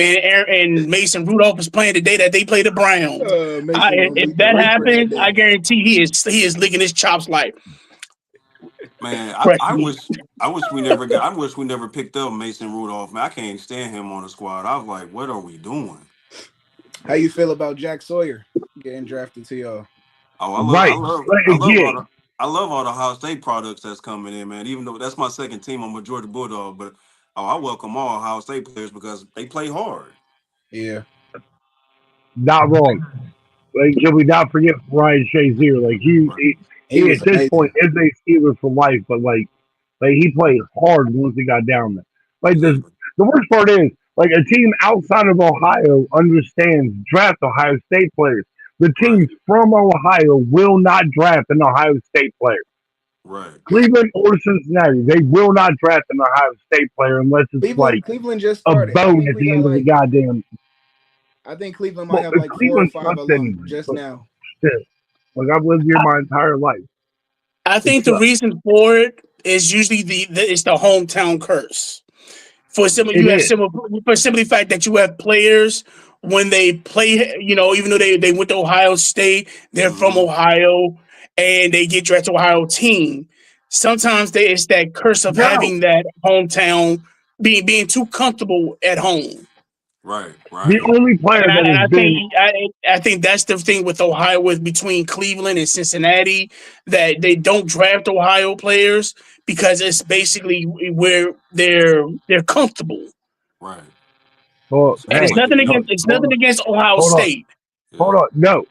and Mason Rudolph is playing the day that they play the Browns. Mason gonna If beat the that Reaper that happens, I day. guarantee he is licking his chops like. Man, Correct me. I wish we never picked up Mason Rudolph. Man, I can't stand him on the squad. I was like, what are we doing? How you feel about Jack Sawyer getting drafted to y'all? Oh, Right. Like again, I love all the Ohio State products that's coming in, man. Even though that's my second team, I'm a Georgia Bulldog, but I welcome all Ohio State players because they play hard. Yeah. not wrong. Like, can we not forget Ryan Shazier? Like Right. He he was at this point amazing. is a Steeler for life, but like he played hard once he got down there. Like Exactly. the worst part is like a team outside of Ohio understands draft Ohio State players. The Right. teams from Ohio will not draft an Ohio State player. Right. Cleveland or Cincinnati, they will not draft an Ohio State player unless it's like Cleveland just a started. I bone think at we the got end of the like goddamn. I think Cleveland might Well, have like 4 or Cleveland 5 sucks alum anyway, just but now. still, like I've lived here my entire life. I It think the sucks. reason for it is usually it's the hometown curse. For simply It is. the fact that you have players when they play, even though they went to Ohio State, they're from Mm-hmm. Ohio, and they get drafted to Ohio team. Sometimes it's that curse of No, having that hometown being too comfortable at home. Right. the Right. only player that has been I think that's the thing with Ohio, with between Cleveland and Cincinnati, that they don't draft Ohio players because it's basically where they're comfortable. Right. well, So And it's hey, like the defense. it's nothing against Ohio hold on. State. Yeah. Hold on. No,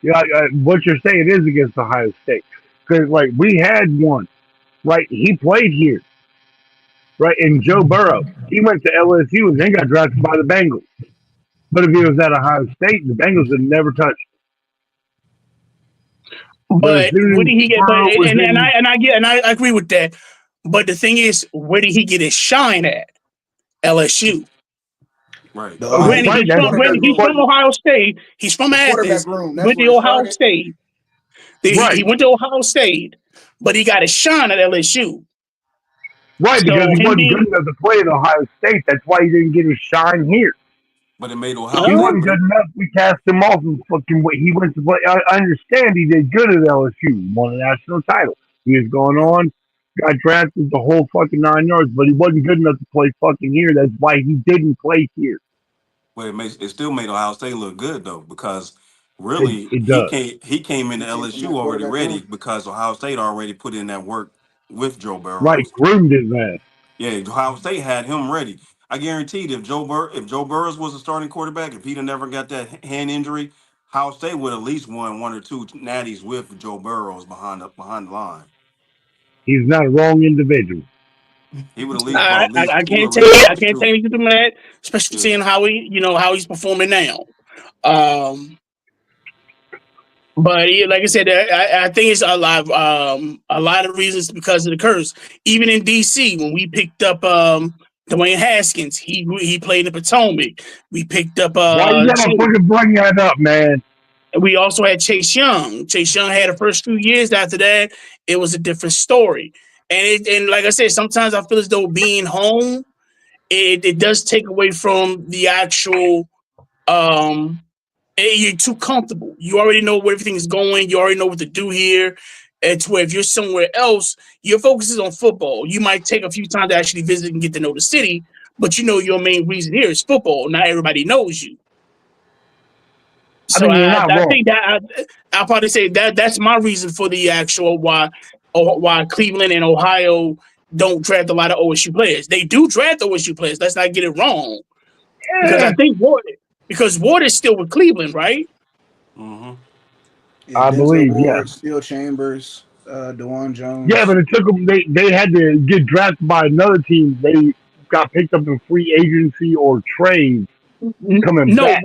what you're saying is against Ohio State because like we had one, right? He played here, right? And Joe Burrow, he went to LSU and then got drafted by the Bengals. But if he was at Ohio State, the Bengals would never touch him. But as But where soon did he as get? But Burrow was in, I agree with that. But the thing is, where did he get his shine at? LSU. Right. The Granted, right, that's because he he's from wasn't Ohio State. He's from the quarterback Athens. room. That's Went to where it Ohio started. State. He right, went to Ohio State, but he got his shine at LSU. right, because So he him wasn't good being enough to play at Ohio State. That's why he didn't get his shine here. But it made Ohio He uh, State. wasn't good enough. We cast him off and fucking he went to play. I understand he did good at LSU, won a national title. He was going on, got drafted the whole fucking 9 yards, but he wasn't good enough to play fucking here. That's why he didn't play here. Well, it still made Ohio State look good though, because It, really it does. he came into He came from LSU that already quarterback ready room. because Ohio State already put in that work with Joe Right, Burrows. groomed his ass. Yeah, Ohio State had him ready. I guaranteed if if Joe Burrows was a starting quarterback, if he'd have never got that hand injury, Ohio State would at least won 1 or 2 natties with Joe Burrows behind the line. He's not a wrong individual. He would at least brought at least I he would can't at least brought I us can't 2. take you from that, especially Yeah. seeing how how he's performing now. Um, but like I said, I think it's a lot of reasons because of the curse. Even in DC, when we picked up Dwayne Haskins, he played in Potomac. We picked up Why you gotta fucking bring that up, man? we also had Chase Young. Chase Young had the first few years. After that, it was a different story. And like I said, sometimes I feel as though being home, it does take away from the actual you're too comfortable. You already know where everything is going. You already know what to do here. And to where if you're somewhere else, your focus is on football. You might take a few times to actually visit and get to know the city, but you know your main reason here is football. Not everybody knows you. I So mean, you're not wrong. think that I'll probably say that's my reason for the actual why Cleveland and Ohio don't draft a lot of OSU players. They do draft OSU players. Let's not get it wrong. Because I think Ward is still with Cleveland, right? Mm-hmm. Yeah, I Denzel believe, Ward, yeah. Steel Chambers, DeJuan Jones. Yeah, but it took them. They had to get drafted by another team. They got picked up in free agency or trade coming No, back.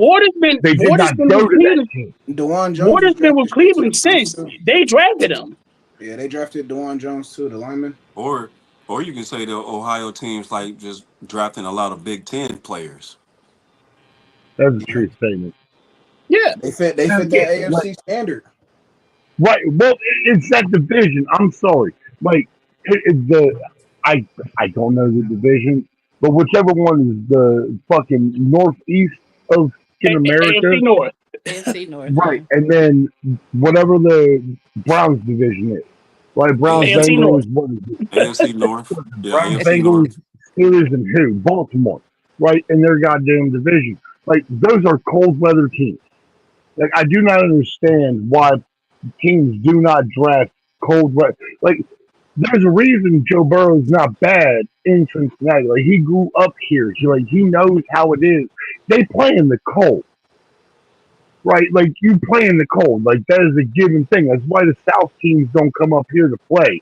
They did not been go with to that Cleveland. team. DeJuan Jones Ward has been with Cleveland too. since they drafted him. Yeah, they drafted DeJuan Jones too, the lineman. Or you can say the Ohio teams like just drafting a lot of Big Ten players. That's a true statement. Yeah, they fit that AFC standard. Right. Well, it's that division. I'm sorry. Like I don't know the division, but whichever one is the fucking northeast of America. AFC North. AFC North. Right, and then whatever the Browns division is. Right, Browns, AFC Bengals, North. what is it? AFC North. Yeah, Browns, AFC Bengals, North. Steelers, and who? Baltimore. Right, in their goddamn division. Like, those are cold weather teams. Like, I do not understand why teams do not draft cold weather. Like, there's a reason Joe Burrow is not bad in Cincinnati. Like, he grew up here. He knows how it is. They play in the cold. Right, like you play in the cold, like that is a given thing. That's why the South teams don't come up here to play,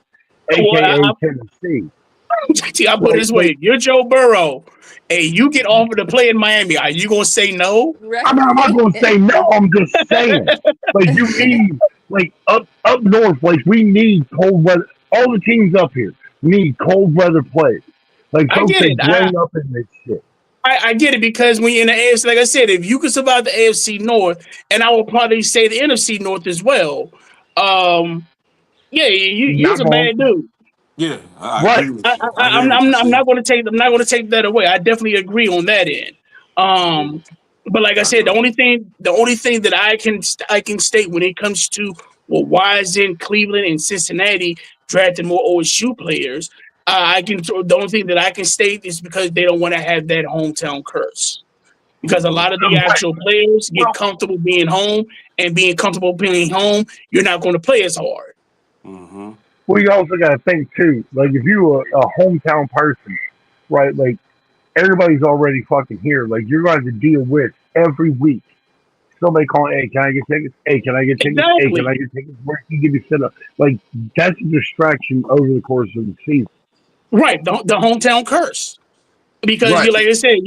aka Tennessee. I put it this way: if you're Joe Burrow, and you get offered to play in Miami, are you gonna say no? Right. I'm not going to say no. I'm just saying, like you need, like up north, like we need cold weather. All the teams up here need cold weather players. Like folks that grown up in this shit. I get it, because when you're in the AFC, like I said, if you can survive the AFC North, and I will probably say the NFC North as well. You're a bad dude. Yeah, I agree with you. I'm not going to take that away. I definitely agree on that end. But like I said, the only thing that I can state when it comes to why isn't Cleveland and Cincinnati drafting more OSU players? The only thing that I can state is because they don't want to have that hometown curse. Because a lot of the actual players get comfortable being home, and being comfortable being home, you're not going to play as hard. Mm-hmm. Well, you also got to think too. Like if you're a hometown person, right? Like everybody's already fucking here. Like you're going to deal with every week. Somebody calling, hey, can I get tickets? Hey, can I get tickets? Exactly. Hey, can I get tickets? Where can you get me set up? Like that's a distraction over the course of the season. Right, the hometown curse, because you, like I said,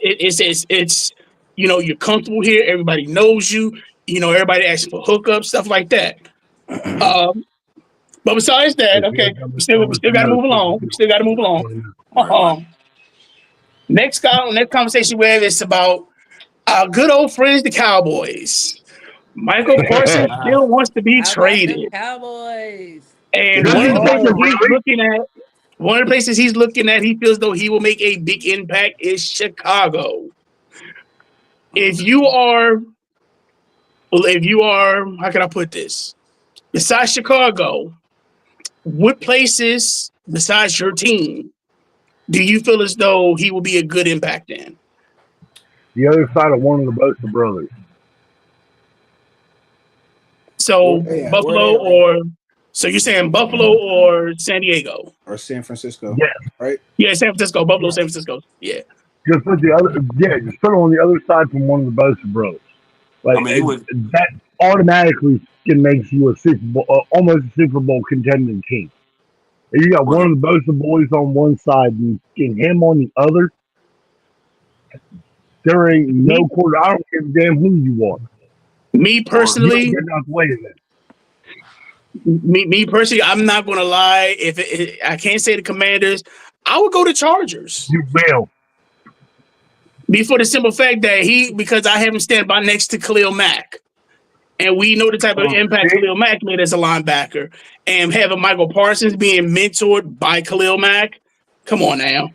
it's you're comfortable here. Everybody knows you. Everybody asks for hookups, stuff like that. But besides that, okay, we still got to move along. Next conversation we have is about our good old friends, the Cowboys. Michael Parsons still wants to be traded. Cowboys. And one of the places he's looking at, he feels though he will make a big impact is Chicago. If you are, how can I put this? Besides Chicago, what places besides your team do you feel as though he will be a good impact in? The other side of one of the Bosa brothers. So so you're saying Buffalo or San Diego or San Francisco? Yeah, right. Yeah, San Francisco, Buffalo, San Francisco. Yeah. Just put just put it on the other side from one of the Bosa brothers. Like that automatically makes you a Super Bowl, almost a Super Bowl contending team. If you got one of the Bosa boys on one side and him on the other, there ain't no quarter. I don't give a damn who you are. Me personally, I'm not gonna lie. If I can't say the Commanders, I would go to Chargers. You will. For the simple fact that because I have him stand by next to Khalil Mack. And we know the type of impact Khalil Mack made as a linebacker. And having Michael Parsons being mentored by Khalil Mack, come on now.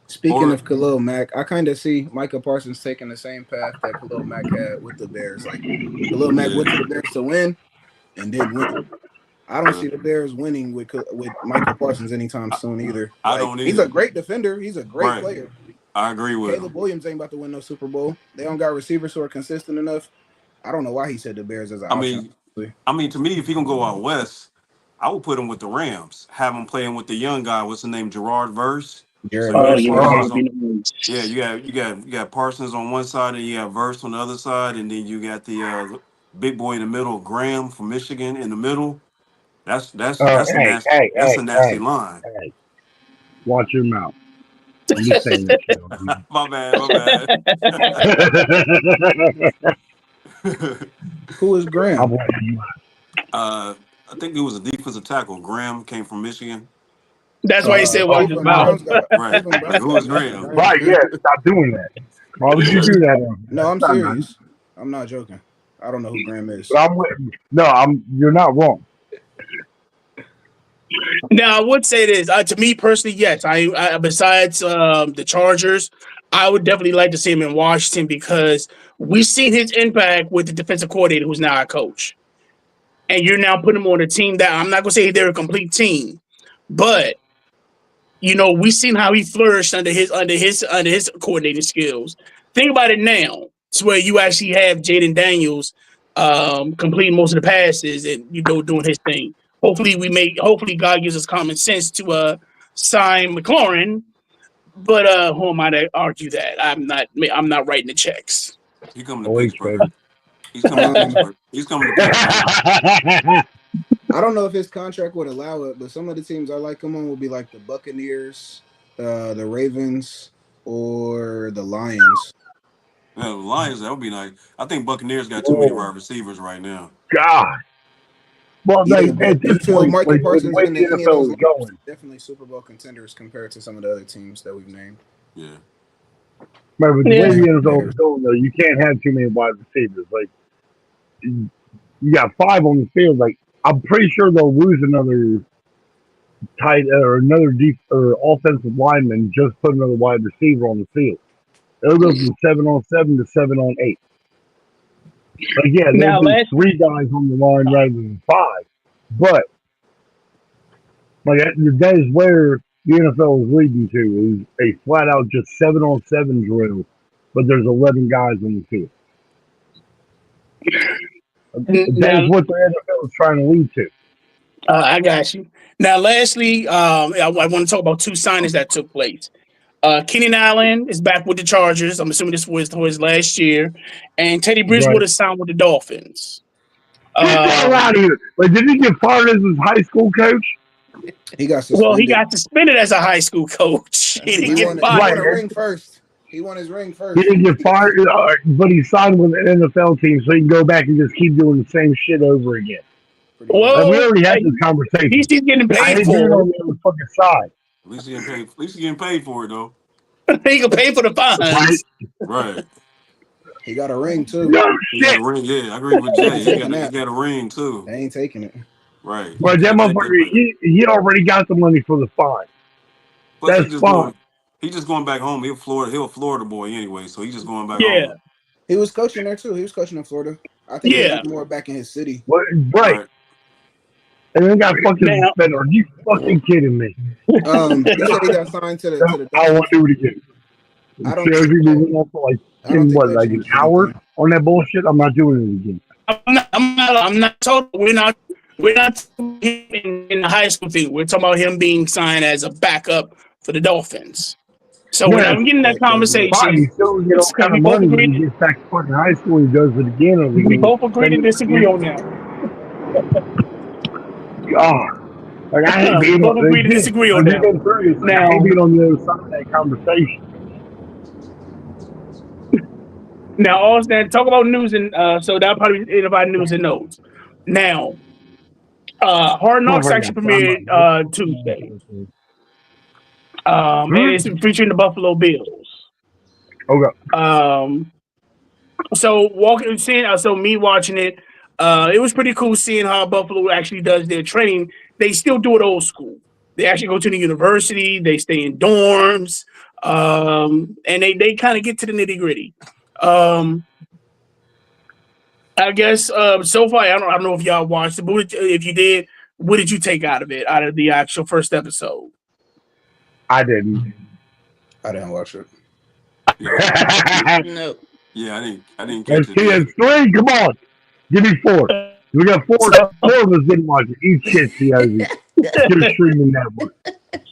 Speaking of Khalil Mack, I kind of see Michael Parsons taking the same path that Khalil Mack had with the Bears. Like Khalil Mack went to the Bears to win and didn't win. I don't see the Bears winning with Michael Parsons anytime soon either. I Like, don't he's a either. great defender. He's a great Right. player. I agree with Caleb him. Williams ain't about to win no Super Bowl. They don't got receivers who are consistent enough. I don't know why he said the Bears as an I option. mean, to me, if he can go out west, I would put him with the Rams. Have him playing with the young guy. What's the name? Gerard Verse. So Jared you Oh got Verse, yeah, yeah. Parsons that'd on. be nice. Yeah, you got Parsons on one side, and you got Verse on the other side, and then you got the big boy in the middle, Graham from Michigan in the middle. That's a nasty Hey, line. hey, watch your mouth. I'm just saying that shit on you. My bad. Who is Graham? I'm letting you. I think it was a defensive tackle. Graham came from Michigan. That's why he said watch his Cleveland mouth. Browns got Right. Cleveland Like, Browns who got is Graham, Graham? right? Right, yeah, stop doing that. Why would you do that? No, I'm Stop, man. serious. I'm not joking. I don't know who Graham is. But you're not wrong. Now I would say this to me personally, yes. I besides the Chargers, I would definitely like to see him in Washington because we've seen his impact with the defensive coordinator who's now our coach, and you're now putting him on a team that I'm not gonna say they're a complete team, but we've seen how he flourished under his coordinating skills. Think about it now. It's where you actually have Jaden Daniels completing most of the passes and doing his thing. Hopefully God gives us common sense to sign McLaurin. But who am I to argue that? I'm not writing the checks. He coming to Malik, Pittsburgh. baby. He's coming to Pittsburgh. He's coming to Pittsburgh. I don't know if his contract would allow it, but some of the teams I like him on would be like the Buccaneers, the Ravens, or the Lions. Yeah, the Lions, that would be nice. I think Buccaneers got too many wide receivers right now. God. Well, Yeah, but at do you this feel point, Michael like, Parsons the way in the any of those NFL is going, definitely Super Bowl contenders compared to some of the other teams that we've named? Yeah. right, but the way Yeah. the NFL is going, though, you can't have too many wide receivers. Like, you got 5 on the field. Like, I'm pretty sure they'll lose another tight or another deep or offensive lineman, just put another wide receiver on the field. It'll go from 7-on-7 to 7-on-8. Like, yeah, Now, there's 3 guys on the line rather than 5. But like that is where the NFL is leading to, is a flat out just 7-on-7 drill, but there's 11 guys on the field. That is what the NFL is trying to lead to. I got you. Now, lastly, I want to talk about 2 signings that took place. Kenyon Allen is back with the Chargers. I'm assuming this was his last year, and Teddy Bridgewater signed with the Dolphins. Get the hell out of here! Like, did he get fired as his high school coach? He got suspended. Well, he got suspended as a high school coach. He didn't get fired. He won a ring first. He won his ring first. He didn't get fired, but he signed with an NFL team, so he can go back and just keep doing the same shit over again. Well, we already had this conversation. He's getting paid for it for on the other fucking side. At least he's getting paid for it, though. He can pay for the fines. Right. He got a ring too. No He got shit. a ring. Yeah, I agree with Jay. He got a ring too. They ain't taking it. Right. But that motherfucker, he already got the money for the fine. Plus, That's fine. He's just going back home. He's a Florida boy anyway, so he's just going back Yeah. home. He was coaching there too. He was coaching in Florida. I think he was more back in his city. Right. And then got fucking suspended. Are you fucking kidding me? He said he got signed to the I won't do it again. I don't Seriously, we went off for like an hour on that bullshit. I'm not doing it again. I'm not told we're not in the high school thing. We're talking about him being signed as a backup for the Dolphins. So when I'm getting that conversation, fine, he still get all kind of money when he gets back to fucking high school. He does it again. We both agree to disagree on that. Like I hate being both agree to disagree on that. Now, I hate being on the other side of that conversation. Now, also, talk about news and so that'll probably be about news and notes. Now, Hard Knocks actually premiered Tuesday. And it's featuring the Buffalo Bills. Okay. So me watching it, it was pretty cool seeing how Buffalo actually does their training. They still do it old school. They actually go to the university. They stay in dorms, and they kind of get to the nitty gritty. I guess so far I don't know if y'all watched it, but if you did, what did you take out of it, out of the actual first episode? I didn't. I didn't watch it. Nope. Yeah, I didn't Let's catch it see, either. it's 3. Come on. Give me 4. We got 4. So, 4 of us didn't watch it. Eat shit, COZ. Get a streaming network.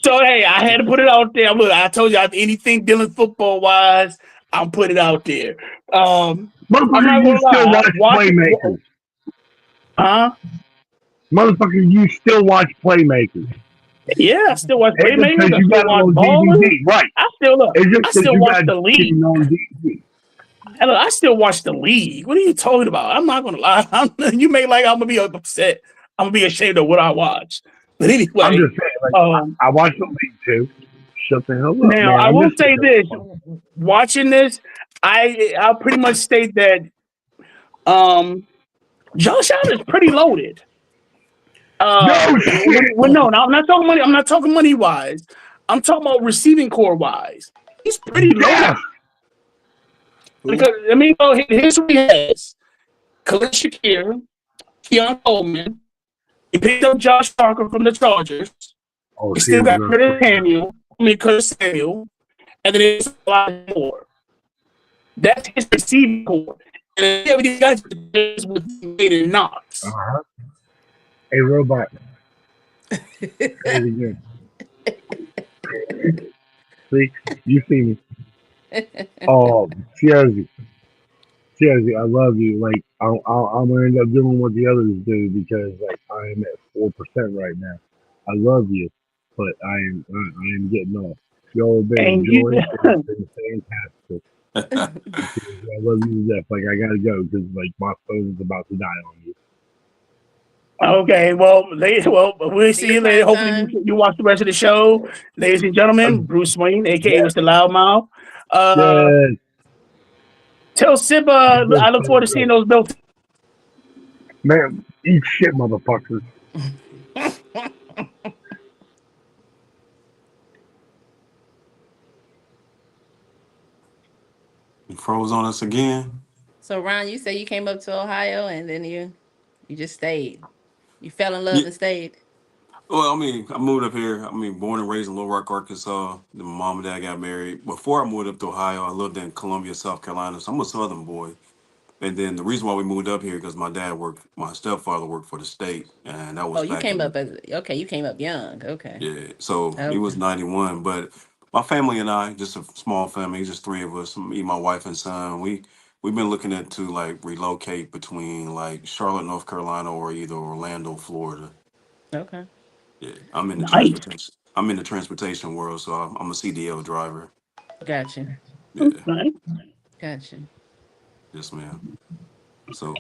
so hey, I had to put it out there. Look, I told you anything dealing football wise, I'm putting it out there. I'm not Motherfucker, gonna you still lie. watch Playmakers. Huh? Motherfucker, you still watch Playmakers. Yeah, I still watch It's just Playmakers. because I you still got it watch on Ballers. DVD. Right. I still look. It's just I because still you watch got the league. it on DVD. And look, I still watch the league. What are you talking about? I'm not gonna lie. You may like I'm gonna be upset. I'm gonna be ashamed of what I watch. But anyway, I'm just saying, like, I watch the league too. Shut the hell up, now man. I I'm will just say saying. this: watching this, I'll pretty much state that Josh Allen is pretty loaded. No shit. No, I'm not talking money. I'm not talking money wise. I'm talking about receiving core wise. He's pretty loaded. Yeah. Because I mean, here's what he has: Khalil Shakir, Keon Coleman. He picked up Josh Parker from the Chargers. Oh, He still got Curtis Samuel, and then there's a lot more. That's his receiving core. And everything guys with Maiden Knox. Uh-huh. Hey, robot. Say it again. See, you see me. Oh, Chelsea, I love you. Like, I'm gonna end up doing what the others do because, like, I am at 4% right now. I love you, but I am getting off. Y'all have been enjoying. It's been fantastic. I love you to death. Like, I gotta go because, like, my phone is about to die on you. Okay, well, we'll see you later. Hopefully, you watch the rest of the show, ladies and gentlemen. Bruce Wayne, aka Mr. Loudmouth. Yes. Tell Sib, I look forward to seeing those belts. Man, eat shit, motherfuckers. You froze on us again. So Ron, you say you came up to Ohio and then you just stayed. You fell in love Yeah. and stayed. Well, I mean, I moved up here. I mean, born and raised in Little Rock, Arkansas. Then my mom and dad got married. Before I moved up to Ohio, I lived in Columbia, South Carolina. So I'm a Southern boy. And then the reason why we moved up here because my stepfather worked for the state, and that was Oh, you back came in up you came up young. Okay. yeah. So Okay. he was 91, but my family and I, just a small family, just 3 of us, me, my wife, and son. We've been looking at to like relocate between like Charlotte, North Carolina, or either Orlando, Florida. Okay. Yeah, I'm in the Nice. transportation. I'm in the transportation world, so I'm a CDL driver. Gotcha. Yeah, Right. Gotcha. yes, ma'am. So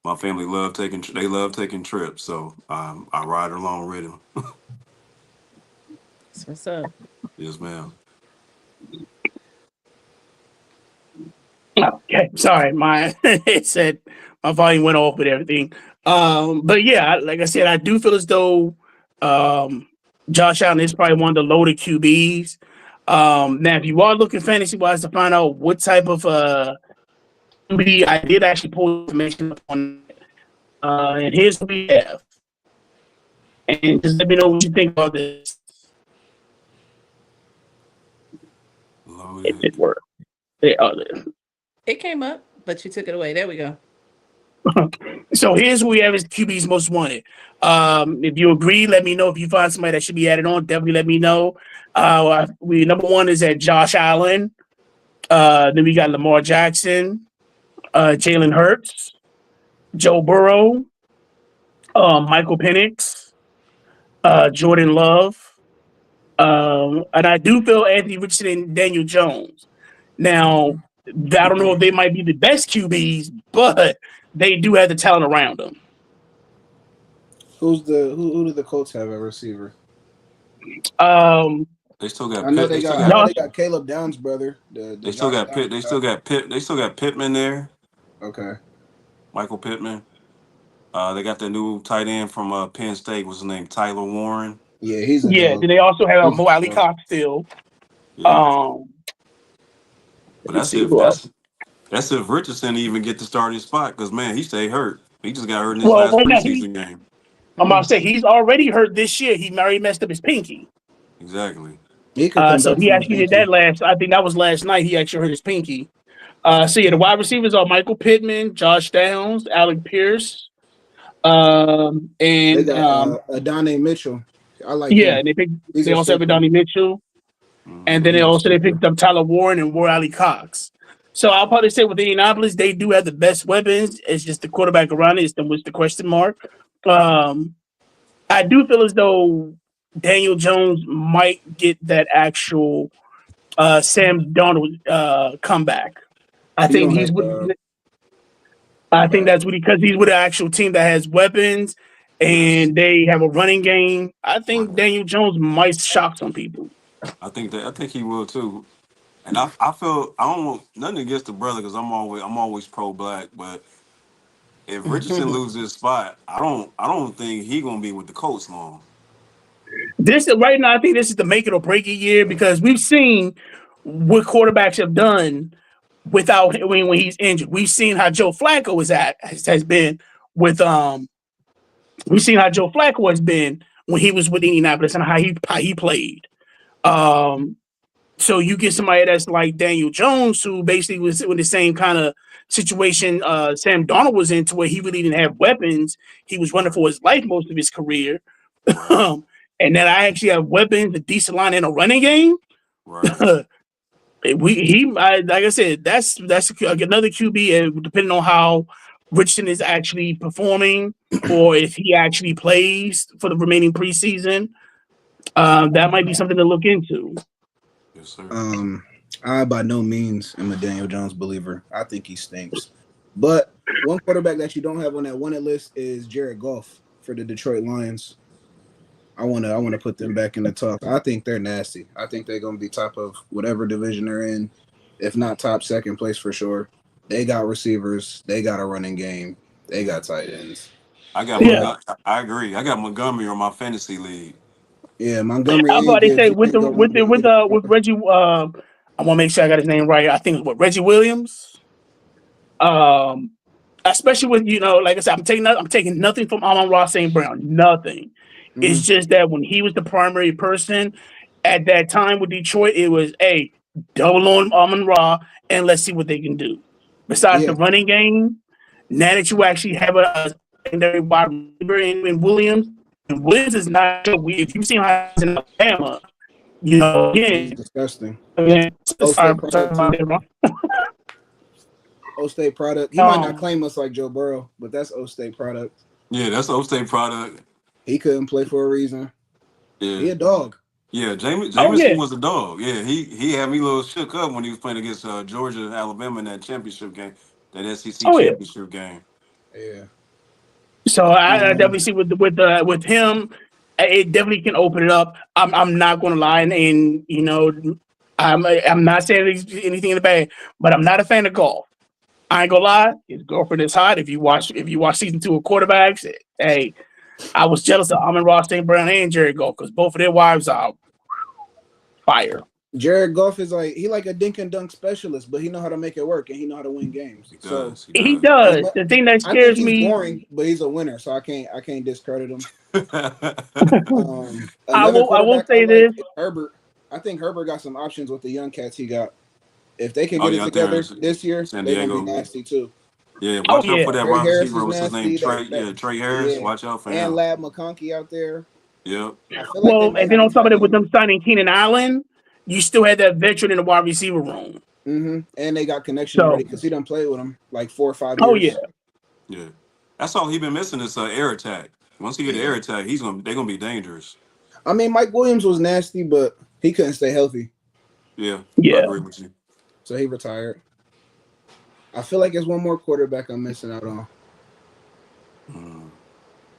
my family they love taking trips, so I ride along with them. That's what's up. Yes, ma'am. Okay, sorry, it said my volume went off with everything. But yeah, like I said, I do feel as though Josh Allen is probably one of the loaded QBs. Now, if you are looking fantasy wise to find out what type of QB, I did actually pull information up on it. And here's what we have. And just let me know what you think about this. If it worked. It came up, but you took it away. There we go. So here's who we have as QB's most wanted. If you agree, let me know. If you find somebody that should be added on, definitely let me know. We number one is at Josh Allen. Then we got Lamar Jackson, Jalen Hurts, Joe Burrow, Michael Penix, Jordan Love, and I do feel Anthony Richardson and Daniel Jones. Now, I don't know if they might be the best QBs, but they do have the talent around them. Who do the Colts have at receiver? They still got. I know Pitt, they got Caleb Downs' brother. They still got Pitt. They still got Pitt. They still got Pittman there. Okay. Michael Pittman. They got the new tight end from Penn State. What's his name? Tyler Warren. Yeah, he's a dog. Then they also have Mo Alley Cox still. Yeah. But that's if Richardson even get the starting spot because man, he stayed hurt. He just got hurt in his last preseason game. I'm about to say he's already hurt this year. He already messed up his pinky. Exactly. He could come So back he from the actually did that pinky. I think that was last night. He actually hurt his pinky. So yeah, the wide receivers are Michael Pittman, Josh Downs, Alec Pierce, They and got Adonai Mitchell. I like yeah, him. and He's they a also have sleeper. Donnie Mitchell, and then He's a they sleeper. picked up Tyler Warren and Roy Ali Cox. So I'll probably say with Indianapolis, they do have the best weapons. It's just the quarterback around it is the question mark. I do feel as though Daniel Jones might get that actual Sam Darnold comeback. I He think don't he's have. with. My I think bad. that's because he's with an actual team that has weapons Yes. and they have a running game. I think Right. Daniel Jones might shock some people. I think he will too. And I feel I don't want nothing against the brother because I'm always pro black, but if Richardson loses his spot, I don't think he gonna be with the Colts long. This right now, I think this is the make it or break it year because we've seen what quarterbacks have done without when he's injured. We've seen how Joe Flacco has been with we've seen how Joe Flacco has been when he was with Indianapolis and how he played. Um, so you get somebody that's like Daniel Jones, who basically was in the same kind of situation Sam Darnold was in, to where he really didn't have weapons. He was running Right. for his life most of his career. Right. And then I actually have weapons, a decent line, and a running game. Right. Like I said, that's another QB, and depending on how Richardson is actually performing, or if he actually plays for the remaining preseason, that might be something to look into. Yes, sir. I by no means am a Daniel Jones believer. I think he stinks. But one quarterback that you don't have on that wanted list is Jared Goff for the Detroit Lions. I wanna put them back in the talk. I think they're nasty. I think they're gonna be top of whatever division they're in, if not top second place for sure. They got receivers, they got a running game, they got tight ends. Yeah, I agree. I got Montgomery on my fantasy league. Yeah, Montgomery I'm and about to say Gibbs. You can't go wrong with either. with Reggie. I want to make sure I got his name right. I think it's Reggie Williams. Um, Especially with like I said, I'm taking nothing from Amon-Ra St. Brown. Nothing. It's just that when he was the primary person at that time with Detroit, it was double on Amon-Ra and let's see what they can do. Besides the Yeah, running game, now that you actually have a secondary wide receiver in Williams, and Williams is not. If you've seen how he's in Alabama, he's again, disgusting. sorry, O-State sorry product about too. that, wrong. O-State product. He might not claim us like Joe Burrow, but that's O-State product. Yeah, that's the O-State product. He couldn't play for a reason. Yeah. He a dog. Yeah, Jameson yeah. was a dog. Yeah, he had me a little shook up when he was playing against Georgia and Alabama in that championship game, that SEC Oh yeah. championship game. Yeah. So I definitely see with him, it definitely can open it up. I'm not going to lie, and I'm not saying anything in the bad, but I'm not a fan of golf. I ain't gonna lie, his girlfriend is hot. If you watch season 2 of Quarterbacks, hey, I was jealous of Amon-Ra St. Brown and Jared Goff because both of their wives are fire. Jared Goff is like a dink and dunk specialist, but he know how to make it work and he know how to win games. He does. He does. The thing that I think scares he's me. boring, but he's a winner, so I can't discredit him. I will say this. Is Herbert. I think Herbert got some options with the young cats he got. If they can Oh, get yeah, it together there's this year, San they're gonna Diego. be nasty too. Yeah, watch out yeah. for that Trey wide Harris receiver. is What's his name? nasty. Trey Harris. Yeah. Watch out for And him. Lab McConkey out there. Yep. I feel like they Well, might and then have on top of to it, with them signing Keenan Allen, you still had that veteran in the wide receiver room. And they got connection already because he done played with him like 4 or 5 years. Oh yeah. Yeah. That's all he been missing is air attack. Once he get the air attack, they're gonna be dangerous. I mean, Mike Williams was nasty, but he couldn't stay healthy, Yeah. Yeah. I agree with you. so he retired. I feel like there's one more quarterback I'm missing out on.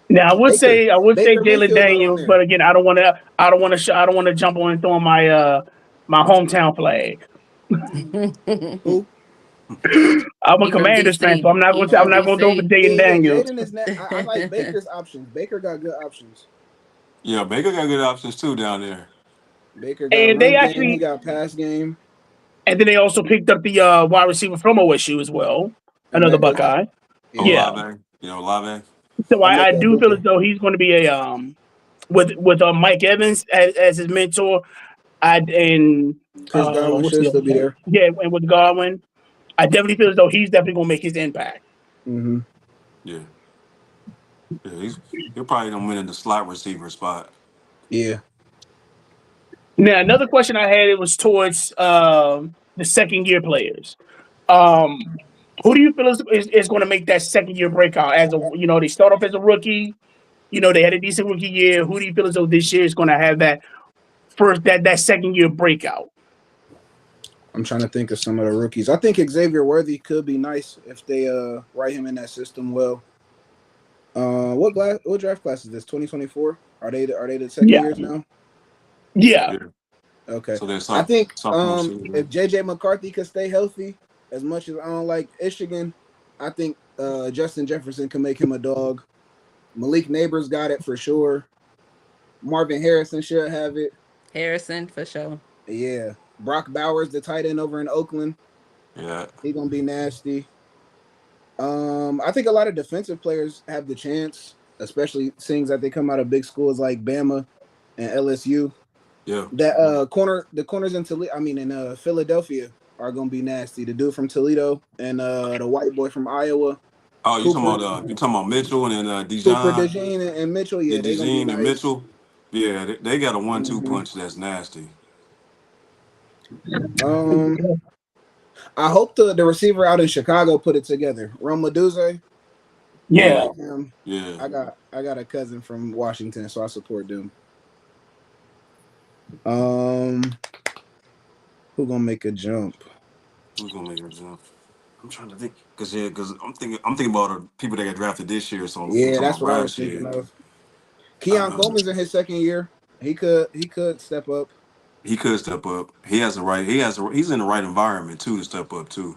Now I would say Baker Jalen Mayfield Daniels, on there. but again, I don't want to jump on and throw my my hometown flag. Who? I'm a He from Commanders fan, DC. so I'm not going to throw for Jalen Daniels. Jaden is I like Baker's options. Baker got good options. Yeah, Baker got good options too down there. Baker got And run they game, he got pass game. And then they also picked up the wide receiver from OSU as well, another Buckeye. Yeah. Yeah. Olave. You know, Olave. So I made I that do feel as booking. though he's going to be a with Mike Evans as his mentor. And Chris Godwin what's should the still other be guy? there. Yeah, and with Godwin, I definitely feel as though he's definitely going to make his impact. Mm-hmm. Yeah, yeah. He'll probably gonna win in the slot receiver spot. Yeah. Now, another question I had, it was towards the second year players. Um, who do you feel is going to make that second year breakout? As a they start off as a rookie. They had a decent rookie year. Who do you feel as though this year is going to have that that second year breakout? I'm trying to think of some of the rookies. I think Xavier Worthy could be nice if they write him in that system well. What draft class is this? 2024? Are they the second Yeah, years now? yeah. Yeah. Okay. So they're I think sophomore season. if JJ McCarthy could stay healthy, as much as I don't like Michigan, I think Justin Jefferson can make him a dog. Malik Neighbors got it for sure. Marvin Harrison should have it. Harrison for sure. Yeah. Brock Bowers, the tight end over in Oakland, Yeah. he gonna be nasty. I think a lot of defensive players have the chance, especially seeing that they come out of big schools like Bama and LSU. Yeah. That the corners in Toledo, in Philadelphia are gonna be nasty. The dude from Toledo and the white boy from Iowa, Oh, Cooper you talking about Mitchell and Cooper Dijon? DeJean and Mitchell. Yeah, Yeah, they're gonna be Dijon and nice. Mitchell. Yeah, they got a 1-2 hmm punch that's nasty. I hope the receiver out in Chicago put it together. Rome Duze, I Yeah. like him. Yeah. I got a cousin from Washington, so I support them. Who gonna make a jump? Who's gonna make a jump? I'm trying to think, because I'm thinking about the people that got drafted this year. So I'm Yeah, talking that's about what I was last thinking year. of. Keon Uh, Coleman's in his second year. He could step up. he could step up. He's in the right environment too to step up too.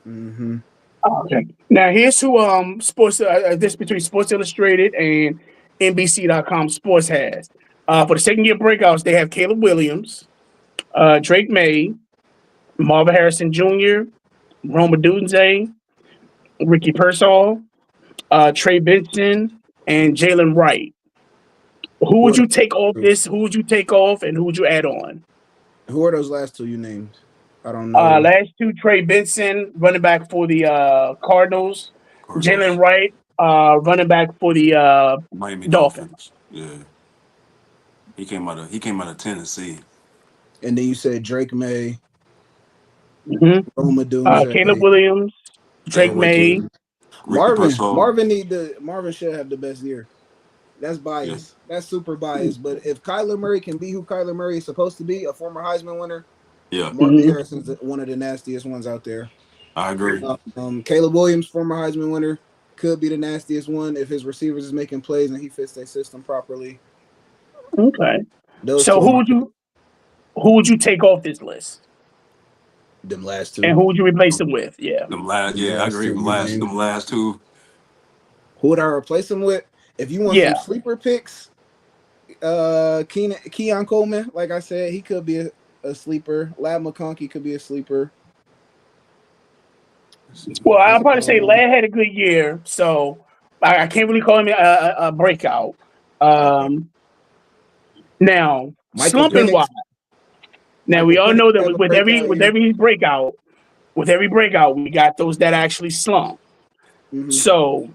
Mm-hmm. Okay. Now here's who sports this between Sports Illustrated and NBC.com Sports has. For the second year breakouts, they have Caleb Williams, Drake May, Marvin Harrison Jr., Roma Dunze, Ricky Pearsall, Trey Benson, and Jalen Wright. Who would Who you take off this? Who would you take off, and who would you add on? are those last two you named? I don't know. Last two, Trey Benson, running back for the Cardinals. Jalen Cardinals, Wright, running back for the Miami Dolphins. Dolphins. Yeah, he came out of Tennessee. And then you said Drake May, Mm-hmm. Roma Caleb Dunze, Williams, Drake Caleb May. Williams, Ricky Pearsall. Marvin should have the best year. That's Yeah, biased. That's super biased. But if Kyler Murray can be who Kyler Murray is supposed to be, a former Heisman winner, yeah, Marvin Harrison's one of the nastiest ones out there. I agree. Caleb Williams, former Heisman winner, could be the nastiest one if his receivers is making plays and he fits their system properly. Okay. Those So two, who would you take off this list? them last two. And who would you replace them with? Yeah. I agree. Them Last two. Who would I replace them with? If you want some sleeper picks, Keon Coleman, like I said, he could be a sleeper. Lab McConkey could be a sleeper. Well, I'll probably say Ladd had a good year, so I can't really call him a breakout. Now, Michael slumping Penix. wise. Now we all know that with every breakout, we got those that actually slump. Mm-hmm. So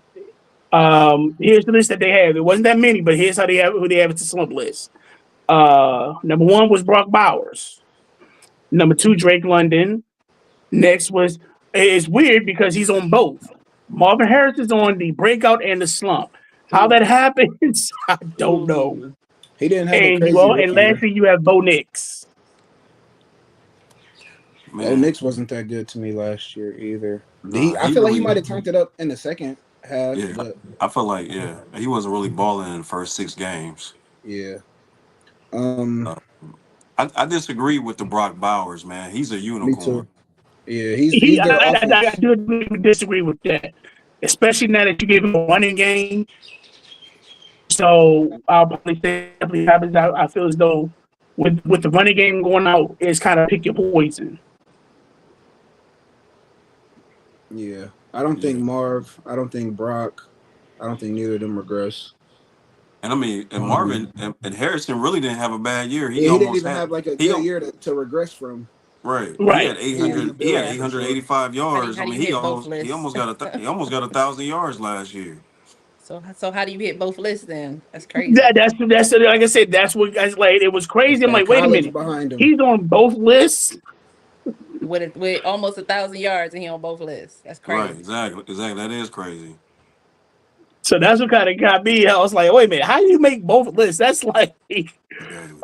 here's the list that they have. It wasn't that many, but here's who they have. It's a slump list. Number one was Brock Bowers. Number two, Drake London. Next was, it's weird because he's on both. Marvin Harris is on the breakout and the slump. How that happens, I don't know. He didn't have a And crazy and lastly, you have Bo Nix. Bo Nix wasn't that good to me last year either. Nah, I feel like he might have turned it up in the second half. Yeah, but I feel like he wasn't really balling in the first 6 games. Yeah. I disagree with the Brock Bowers, man. He's a unicorn. Me too. Yeah, he's their offense. I do disagree with that, especially now that you give him a running game. So I'll probably say happens. I feel as though with the running game going out, it's kind of pick your poison. Yeah, I don't think Marv. I don't think Brock. I don't think neither of them regress. And I mean, and Marvin and Harrison really didn't have a bad year. Yeah, he didn't even have like a good year to regress from. Right. He Right. had 800. He had 885 yards. How do I you mean, hit both he lists? almost got he almost got 1,000 yards last year. So how do you hit both lists then? That's crazy. That's like I said. That's what I was like. It was crazy. I'm That like, wait a college minute. behind him. He's on both lists. With almost 1,000 yards and he on both lists. That's crazy. Right. Exactly. That is crazy. So that's what kind of got me. I was like, wait a minute, how do you make both lists? That's like,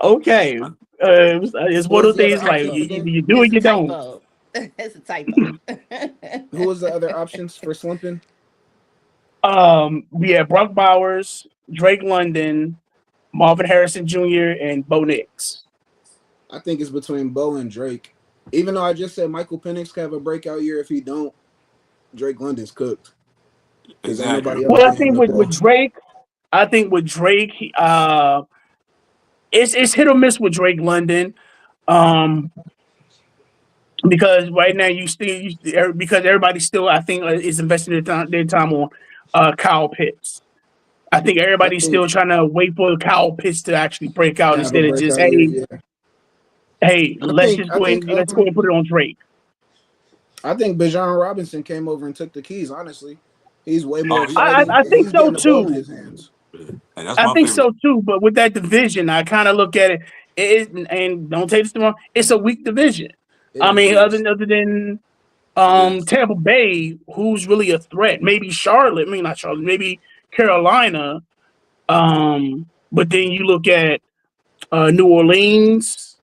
okay. It's one of those things like you do it, you don't. It's a typo. Who was the other options for slumping? We had Brock Bowers, Drake London, Marvin Harrison Jr., and Bo Nix. I think it's between Bo and Drake. Even though I just said Michael Penix could have a breakout year, if he don't, Drake London's cooked. Exactly. Well, I think with Drake, it's hit or miss with Drake London. Because right now because everybody still, I think, is investing their time on Kyle Pitts. I think everybody's still trying to wait for Kyle Pitts to actually break out instead of just let's go and put it on Drake. I think Bijan Robinson came over and took the keys. Honestly, he's way more exciting. I think so too. I think so too. But with that division, I kind of look at it, and don't take this wrong, it's a weak division. I mean, other than Tampa Bay, who's really a threat? Maybe Charlotte. I mean, not Charlotte. Maybe Carolina. But then you look at New Orleans.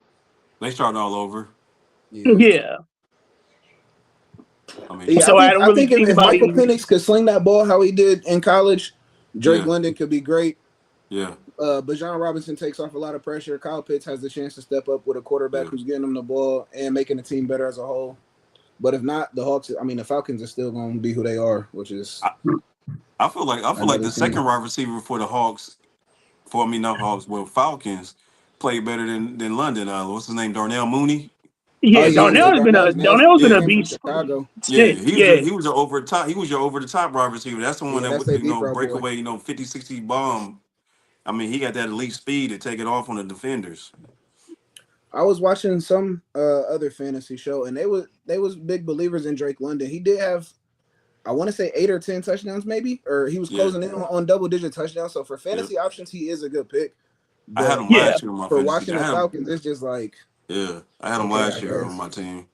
They start all over. Yeah. I mean, so I think if Michael Penix could sling that ball how he did in college, Drake London could be great. Yeah. Bijan Robinson takes off a lot of pressure. Kyle Pitts has the chance to step up with a quarterback who's getting him the ball and making the team better as a whole. But if not, the Falcons are still going to be who they are, which is. I feel like the second wide receiver for the Hawks, Falcons, played better than London. What's his name? Darnell Mooney. Yeah, Darnell's been a beast. Chicago. Yeah, he was your over the top wide receiver. That's the one that would break away, 50, 60 bomb. I mean, he got that elite speed to take it off on the defenders. I was watching some other fantasy show, and they was big believers in Drake London. He did have, I want to say 8 or 10 touchdowns, maybe, or he was closing in on double-digit touchdowns. So for fantasy options, he is a good pick. But I had him last year on my for watching the Falcons, it's just like I had him last year on my team.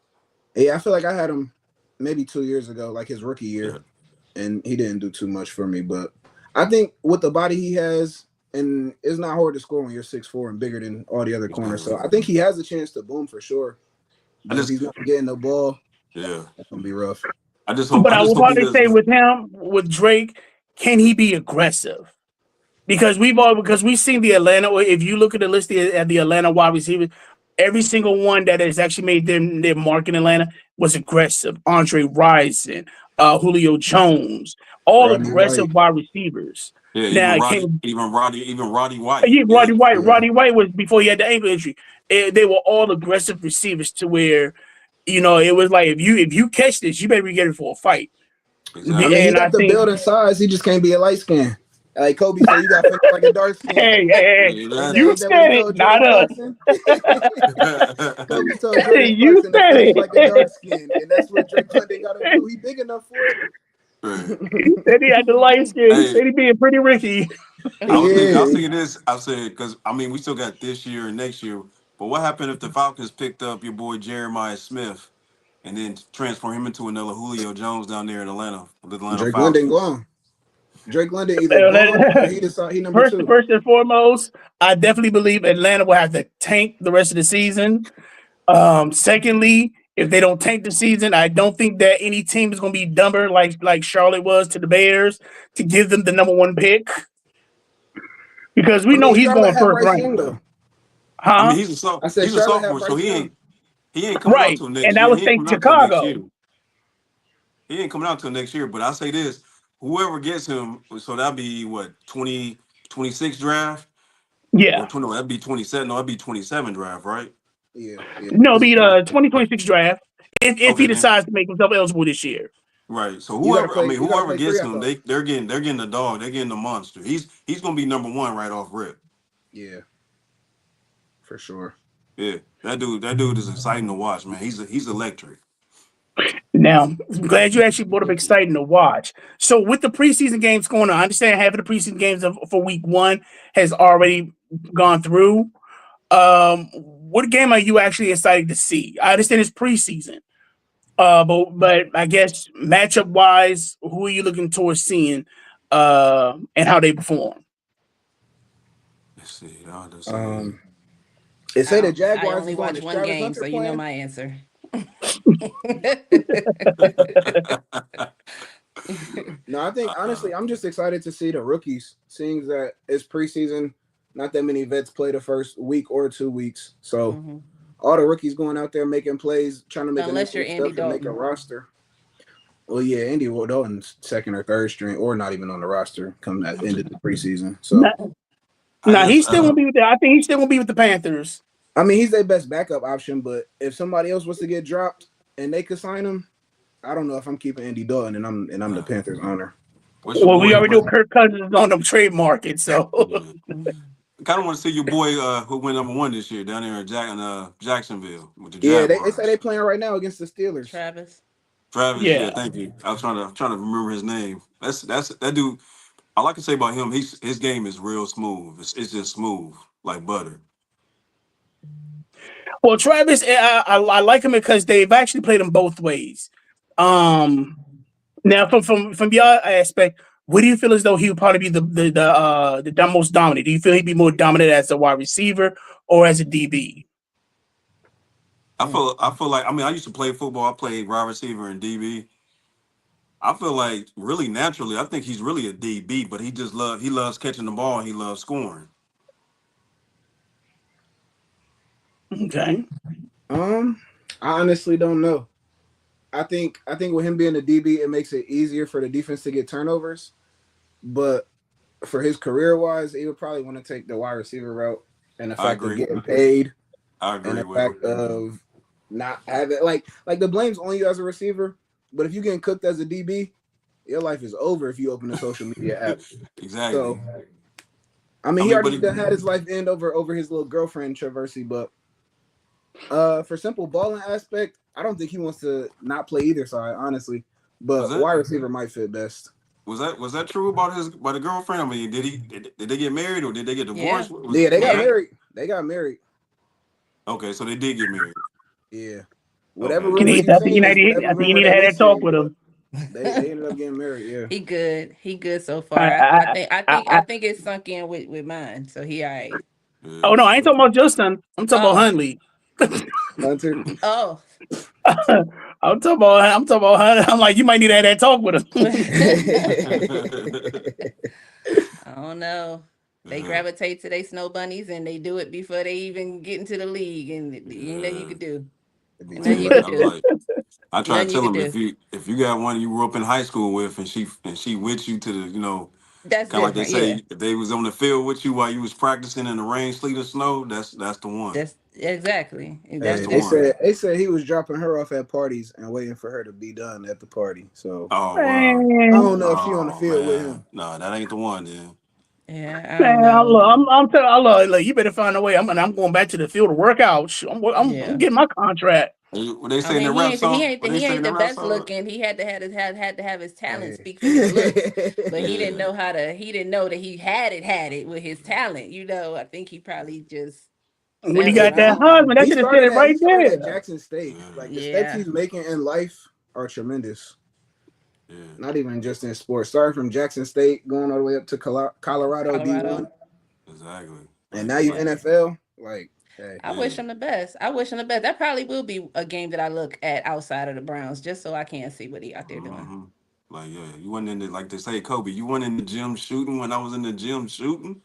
Yeah, I feel like I had him maybe 2 years ago, like his rookie year, and he didn't do too much for me. But I think with the body he has. And it's not hard to score when you're 6'4" and bigger than all the other corners. So I think he has a chance to boom for sure. But if he's not getting the ball, it's gonna be rough. I will probably say with him, with Drake, can he be aggressive? Because we've seen the Atlanta. If you look at the list of the Atlanta wide receivers, every single one that has actually made their mark in Atlanta was aggressive. Andre Rison, Julio Jones, all Rodney aggressive wide receivers. Yeah, even Roddy White. Yeah, Roddy White. Yeah. Roddy White was before he had the ankle injury. They were all aggressive receivers to where, it was like if you catch this, you better be getting for a fight. Exactly. I mean, he got the build and size. He just can't be a light skin. Like Kobe said, you got to like a dark skin. Hey, you said it, not us. Kobe told Jordan you said it like a dark skin, and that's what Drake London got to do. He big enough for it. He said he had the light skin. He said he being pretty Ricky. I was thinking this. I said because we still got this year and next year. But what happened if the Falcons picked up your boy Jeremiah Smith and then transform him into another Julio Jones down there in Atlanta? Drake London gone. Drake London either gone or he number two. First and foremost, I definitely believe Atlanta will have to tank the rest of the season. Secondly, if they don't tank the season, I don't think that any team is going to be dumber like Charlotte was to the Bears to give them the number 1 pick. Because we know he's going first, right? I mean, he's a sophomore, so he ain't coming out until next year. And that was thanks to Chicago. He ain't coming out until next year. But I say this: whoever gets him, so that'd be what 26 draft. Yeah. No, that'd be 27. No, that'd be 27 draft, right? Yeah. No, it'd be the 2026 draft if he decides to make himself eligible this year. Right. So You gotta whoever, I play. mean, You gotta whoever play 3, gets I him, thought. they're getting the dog. They're getting the monster. He's gonna be number one right off rip. Yeah, for sure. Yeah, that dude is exciting to watch, man. He's electric. Now, I'm glad you actually brought up exciting to watch. So with the preseason games going on, I understand half of the preseason games for week 1 has already gone through. What game are you actually excited to see? I understand it's preseason. But I guess matchup wise, who are you looking towards seeing and how they perform? Let's see. I'll just say, They say the I Jaguars only is on. watch Is one Travis game, Hunter so you know playing? my answer. No, I think honestly, I'm just excited to see the rookies, seeing that it's preseason. Not that many vets play the first week or 2 weeks, so Mhm. all the rookies going out there making plays, trying to make a name Unless for you're Andy themselves and make a Dalton. roster. Well, yeah, Andy Dalton's second or third string, or not even on the roster come at the end of the preseason. So, I No, he just still won't be with I think he still won't be with the Panthers. I mean, he's their best backup option. But if somebody else was to get dropped and they could sign him, I don't know if I'm keeping Andy Dalton and I'm the Panthers owner. what's your Well, we boy? already know Kirk Cousins is on them trade market, so I kind of want to see your boy who went number one this year down there in Jacksonville with the Yeah, they say they Jaguars. playing right now against the Steelers. Travis. Travis, yeah, yeah. thank you. I was trying to remember his name. That's that dude. All I can say about him, his game is real smooth. It's just smooth like butter. Well, Travis, I like him because they've actually played him both ways. Um, Now, from your aspect, what do you feel as though he would probably be the most dominant? Do you feel he'd be more dominant as a wide receiver or as a DB? I feel like I mean I used to play football. I played wide receiver and DB. I feel like really naturally, I think he's really a DB, but he loves catching the ball and he loves scoring. Okay. I honestly don't know. I think with him being a DB, it makes it easier for the defense to get turnovers. But for his career wise, he would probably want to take the wide receiver route, and the I fact of agree. getting paid, I and agree, the Will. fact of not having like the blame's on you as a receiver. But if you're getting cooked as a DB, your life is over if you open a social media app. Exactly. So I mean, I he mean, but already done had his life end over his little girlfriend controversy, but for simple balling aspect, I don't think he wants to not play either side, honestly. was But that wide receiver might fit best. was that true about the girlfriend? I mean, did they get married or did they get Yeah. divorced? Yeah, they Was got that Married. married. They got married. okay? So they did get married. Yeah. Whatever Okay. Can rumor he, you I think you seen need is to, whatever I think you rumor need to that have we that talk seen, with but him. they ended up getting married. Yeah. He good. He good so I, far. I I, think I I, think I I, think it's sunk in with mine. So he all right. Yeah. oh no, I ain't talking about Justin. I'm talking about Oh. Huntley. Hunter. Oh. I'm talking about Huntley. I'm like, you might need to have that talk with him. I don't know. They Yeah. gravitate to their snow bunnies and they do it before they even get into the league. And ain't nothing you Yeah. could do. It'd be Ain't too nothing you much. could I'm do. like, I try to Nothing you tell could him do. if you got one you grew up in high school with and she with you to the That's kind of like they different. Yeah. say if they was on the field with you while you was practicing in the rain, sleet, or snow, that's the one. That's exactly. That's That's Hey, the they one. different. said he was dropping her off at parties and waiting for her to be done at the party. So Oh wow. I Man, don't know if she on the Oh field with man. him. No, that ain't the one then. Yeah, I don't man, know. I'm telling, look, you better find a way. I'm going back to the field to work out. I'm Yeah. getting my contract. What they I say in the mean, he rap ain't he song? ain't What they he say in ain't the the rap best song? looking. He had to have his talent Hey. speak for his looks, but he didn't Yeah. know how to. He didn't know that he had it with his talent. I think he probably just When you sat got that around. husband, that He should have said started it at right there. Jackson State. Yeah. Like the steps Yeah, he's making in life are tremendous. Yeah. Not even just in sports. Starting from Jackson State, going all the way up to Colorado Colorado. D1, Exactly. and Like now you like Yeah, NFL. Like, hey, I wish yeah. him the best. I wish him the best. That probably will be a game that I look at outside of the Browns, just so I can see what he out there doing. hmm Like yeah, you went in the like they say, Kobe. You went in the gym shooting when I was in the gym shooting,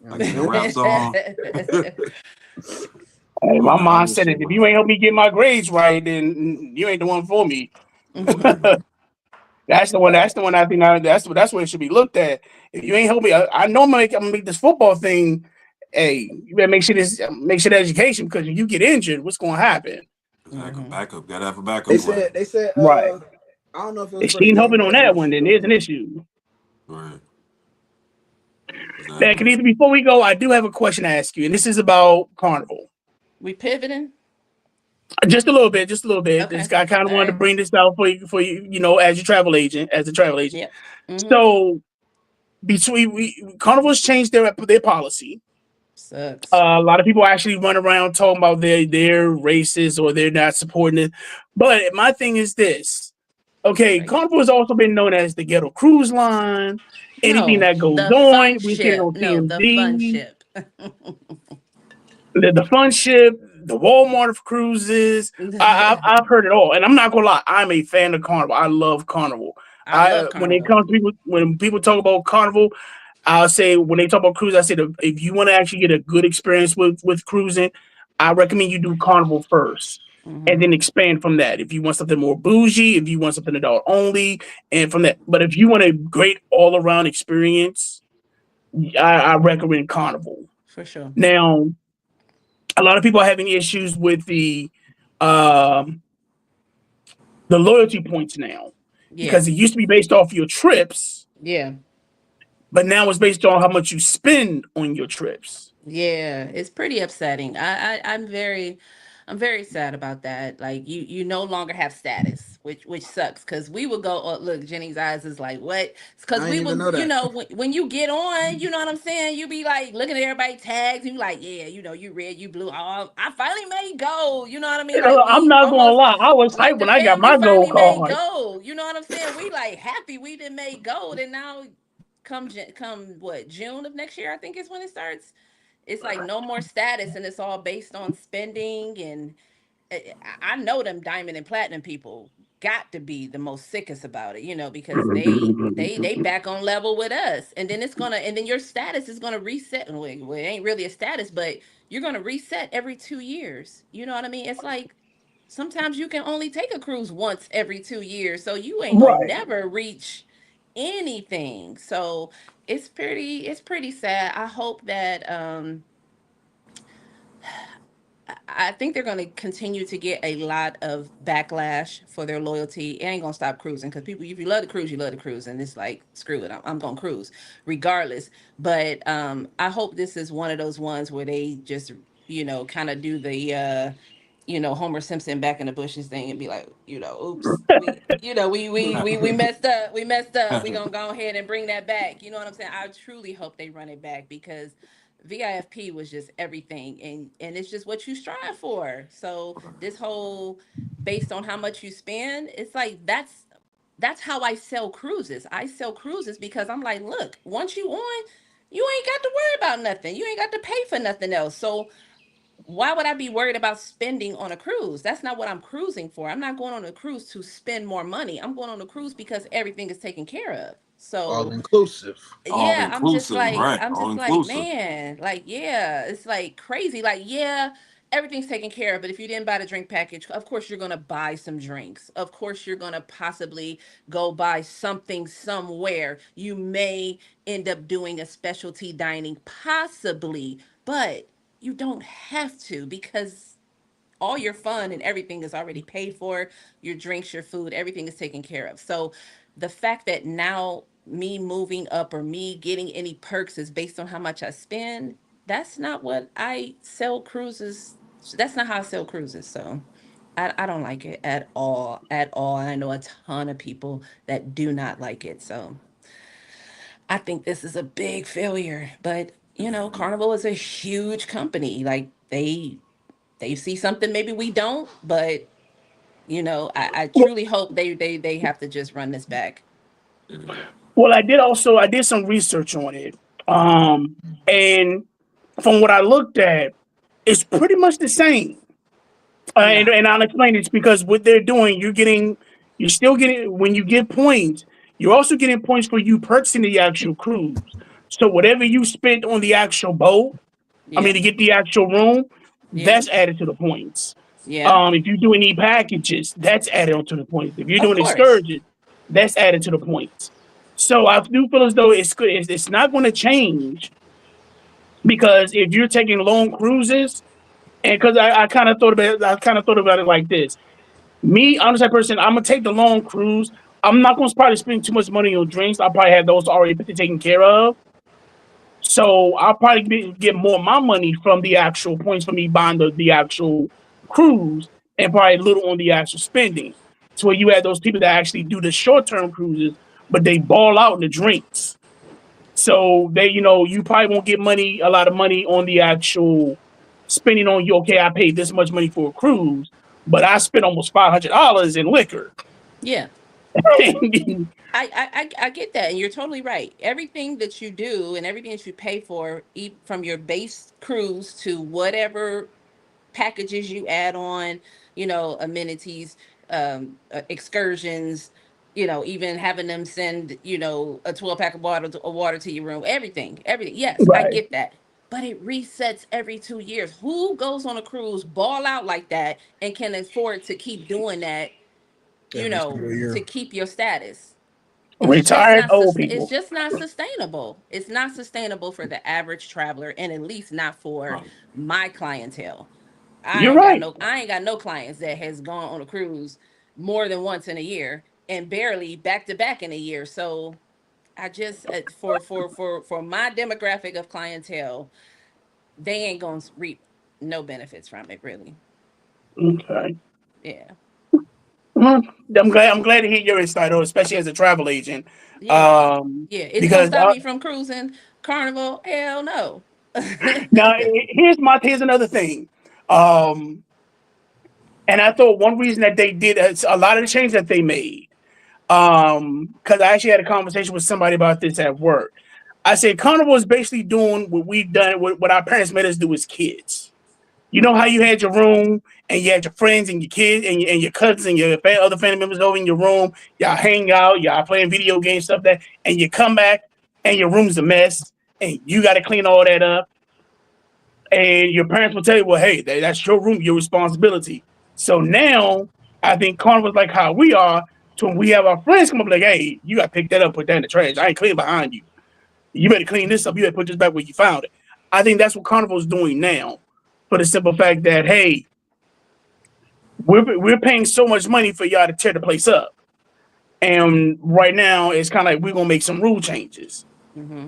like in the rap song. Hey, On my the mom other said shit, it. If you man. ain't help me get my grades right, then you ain't the one for me. Exactly. That's the one. That's the one. I think that's what it should be looked at. If you ain't help me, I know I'm gonna make this football thing. Hey, you better make sure the education because if you get injured, what's gonna happen? Exactly. Mhm. Backup. Gotta have a backup plan. they said Right. I don't know if it was If for she the ain't game, helping but on it that was. one, then there's an issue. Right. Now, Exactly. Kenethia, before we go, I do have a question to ask you, and this is about Carnival. We pivoting? Just a little bit, just a little bit. Okay. I kind of All wanted to right. bring this out for you, as your travel agent, as a travel agent. Yep. Mm-hmm. So Carnival's changed their policy. Sucks. A lot of people actually run around talking about they're racist or they're not supporting it. But my thing is this. Okay, Right. Carnival has also been known as the ghetto cruise line. Anything No, that goes the fun on, we see it ship. on No, the fun TMZ. ship. The fun ship, the Walmart of cruises. I've heard it all, and I'm not gonna lie. I'm a fan of Carnival. I love Carnival. I love When it Carnival. comes to people, when people talk about Carnival, I'll say when they talk about cruise, I say if you want to actually get a good experience with cruising, I recommend you do Carnival first, and Mm-hmm. then expand from that. If you want something more bougie, if you want something adult only, and from that. But if you want a great all around experience, I recommend Carnival. For sure. Now, a lot of people are having issues with um, the loyalty points now Yeah. because it used to be based off your trips, Yeah. but now it's based on how much you spend on your trips. Yeah, it's pretty upsetting. I'm very sad about that. Like you no longer have status, which sucks because we would go. Oh, look, Jenny's eyes is like what? Because I we didn't even would, know that. when you get on, you know what I'm saying. You be like looking at everybody tags, and you like, yeah, you red, you blue. Oh, I finally made gold. You know what I mean? Like I'm we not gonna almost lie, I was like hyped the when I got family my gold finally made card. gold. You know what I'm saying? We like happy we didn't make gold, and now come what June of next year I think is when it starts. It's like no more status, and it's all based on spending. And I know them diamond and platinum people got to be the most sickest about it, because they back on level with us, and then and then your status is gonna reset. Well, it ain't really a status, but you're gonna reset every 2 years. You know what I mean? It's like sometimes you can only take a cruise once every 2 years, so you ain't gonna Right. never reach anything. So it's pretty sad. I hope that I think they're going to continue to get a lot of backlash for their loyalty. It ain't going to stop cruising because people, if you love to cruise, you love to cruise. And it's like, screw it, I'm going to cruise regardless. But I hope this is one of those ones where they just, kind of do the, Homer Simpson back in the bushes thing and be like, oops, we messed up. We messed up. We gonna go ahead and bring that back. You know what I'm saying? I truly hope they run it back because VIFP was just everything, and it's just what you strive for. So this whole based on how much you spend, it's like that's how I sell cruises. I sell cruises because I'm like, look, once you on, you ain't got to worry about nothing. You ain't got to pay for nothing else. So why would I be worried about spending on a cruise? That's not what I'm cruising for. I'm not going on a cruise to spend more money. I'm going on a cruise because everything is taken care of. All So inclusive. All yeah, inclusive, right? I'm All just like, inclusive. man, like, yeah, it's like crazy. Like, yeah, everything's taken care of, but if you didn't buy the drink package, of course you're gonna buy some drinks. Of course you're gonna possibly go buy something somewhere. You may end up doing a specialty dining, possibly, but you don't have to because all your fun and everything is already paid for. Your drinks, your food, everything is taken care of. So the fact that now me moving up or me getting any perks is based on how much I spend, that's not what I sell cruises. That's not how I sell cruises. So I don't like it at all, at all. And I know a ton of people that do not like it. So I think this is a big failure. But Carnival is a huge company. Like they see something maybe we don't, but I Well, truly hope they have to just run this back. well, I did some research on it, and from what I looked at, it's pretty much the same. No. And I'll explain this because what they're doing, you're still getting when you get points, you're also getting points for you purchasing the actual cruise. So whatever you spent on the actual boat, I mean Yeah. to get the actual room, Yeah. that's added to the points. Yeah. If you're doing packages, that's added onto the points. If you're Of doing course. excursions, that's added to the points. So I do feel as though it's good. It's not going to change because if you're taking long cruises, and because I kind of thought about it like this. Me, I'm the type of person, I'm gonna take the long cruise, I'm not going to probably spend too much money on drinks. I'll probably have those already taken care of. So I'll probably get more of my money from the actual points for me buying the actual cruise, and probably a little on the actual spending. So where you have those people that actually do the short term cruises, but they ball out in the drinks. So they, you probably won't get a lot of money on the actual spending on you. Okay, I paid this much money for a cruise, but I spent almost $500 in liquor. Yeah. I get that, and you're totally right. Everything that you do and everything that you pay for, from your base cruise to whatever packages you add on, amenities, excursions, even having them send, a 12-pack of water to your room, everything. Yes, I Right. get that. But it resets every 2 years. Who goes on a cruise, ball out like that, and can afford to keep doing that, Every single to year. keep your status? Retired old It's people. just not sustainable. It's not sustainable for the average traveler, and at least not for Right. my clientele. You're right. I ain't got no clients that has gone on a cruise more than once in a year, and barely back to back in a year. So I just, for my demographic of clientele, they ain't gonna reap no benefits from it, really. Okay. Yeah. Well, I'm glad to hear your insight, though, especially as a travel agent. Yeah. Yeah. Is it gonna Because stop me from cruising Carnival? Hell no. now here's another thing. Um, and I thought one reason that they did a lot of the change that they made. Because I actually had a conversation with somebody about this at work. I said Carnival is basically doing what we've done, what our parents made us do as kids. You know how you had your room and you had your friends and your kids and your cousins and your other family members over in your room. Y'all hang out, y'all playing video games, stuff that, and you come back and your room's a mess and you got to clean all that up. And your parents will tell you, well, hey, that's your room, your responsibility. So now I think Carnival's like how we are. So when we have our friends come up, like, hey, you got to pick that up, put that in the trash. I ain't clean behind you. You better clean this up. You better put this back where you found it. I think that's what Carnival's doing now, for the simple fact that, hey, we're paying so much money for y'all to tear the place up, and right now it's kind of like we're gonna make some rule changes. Mm-hmm.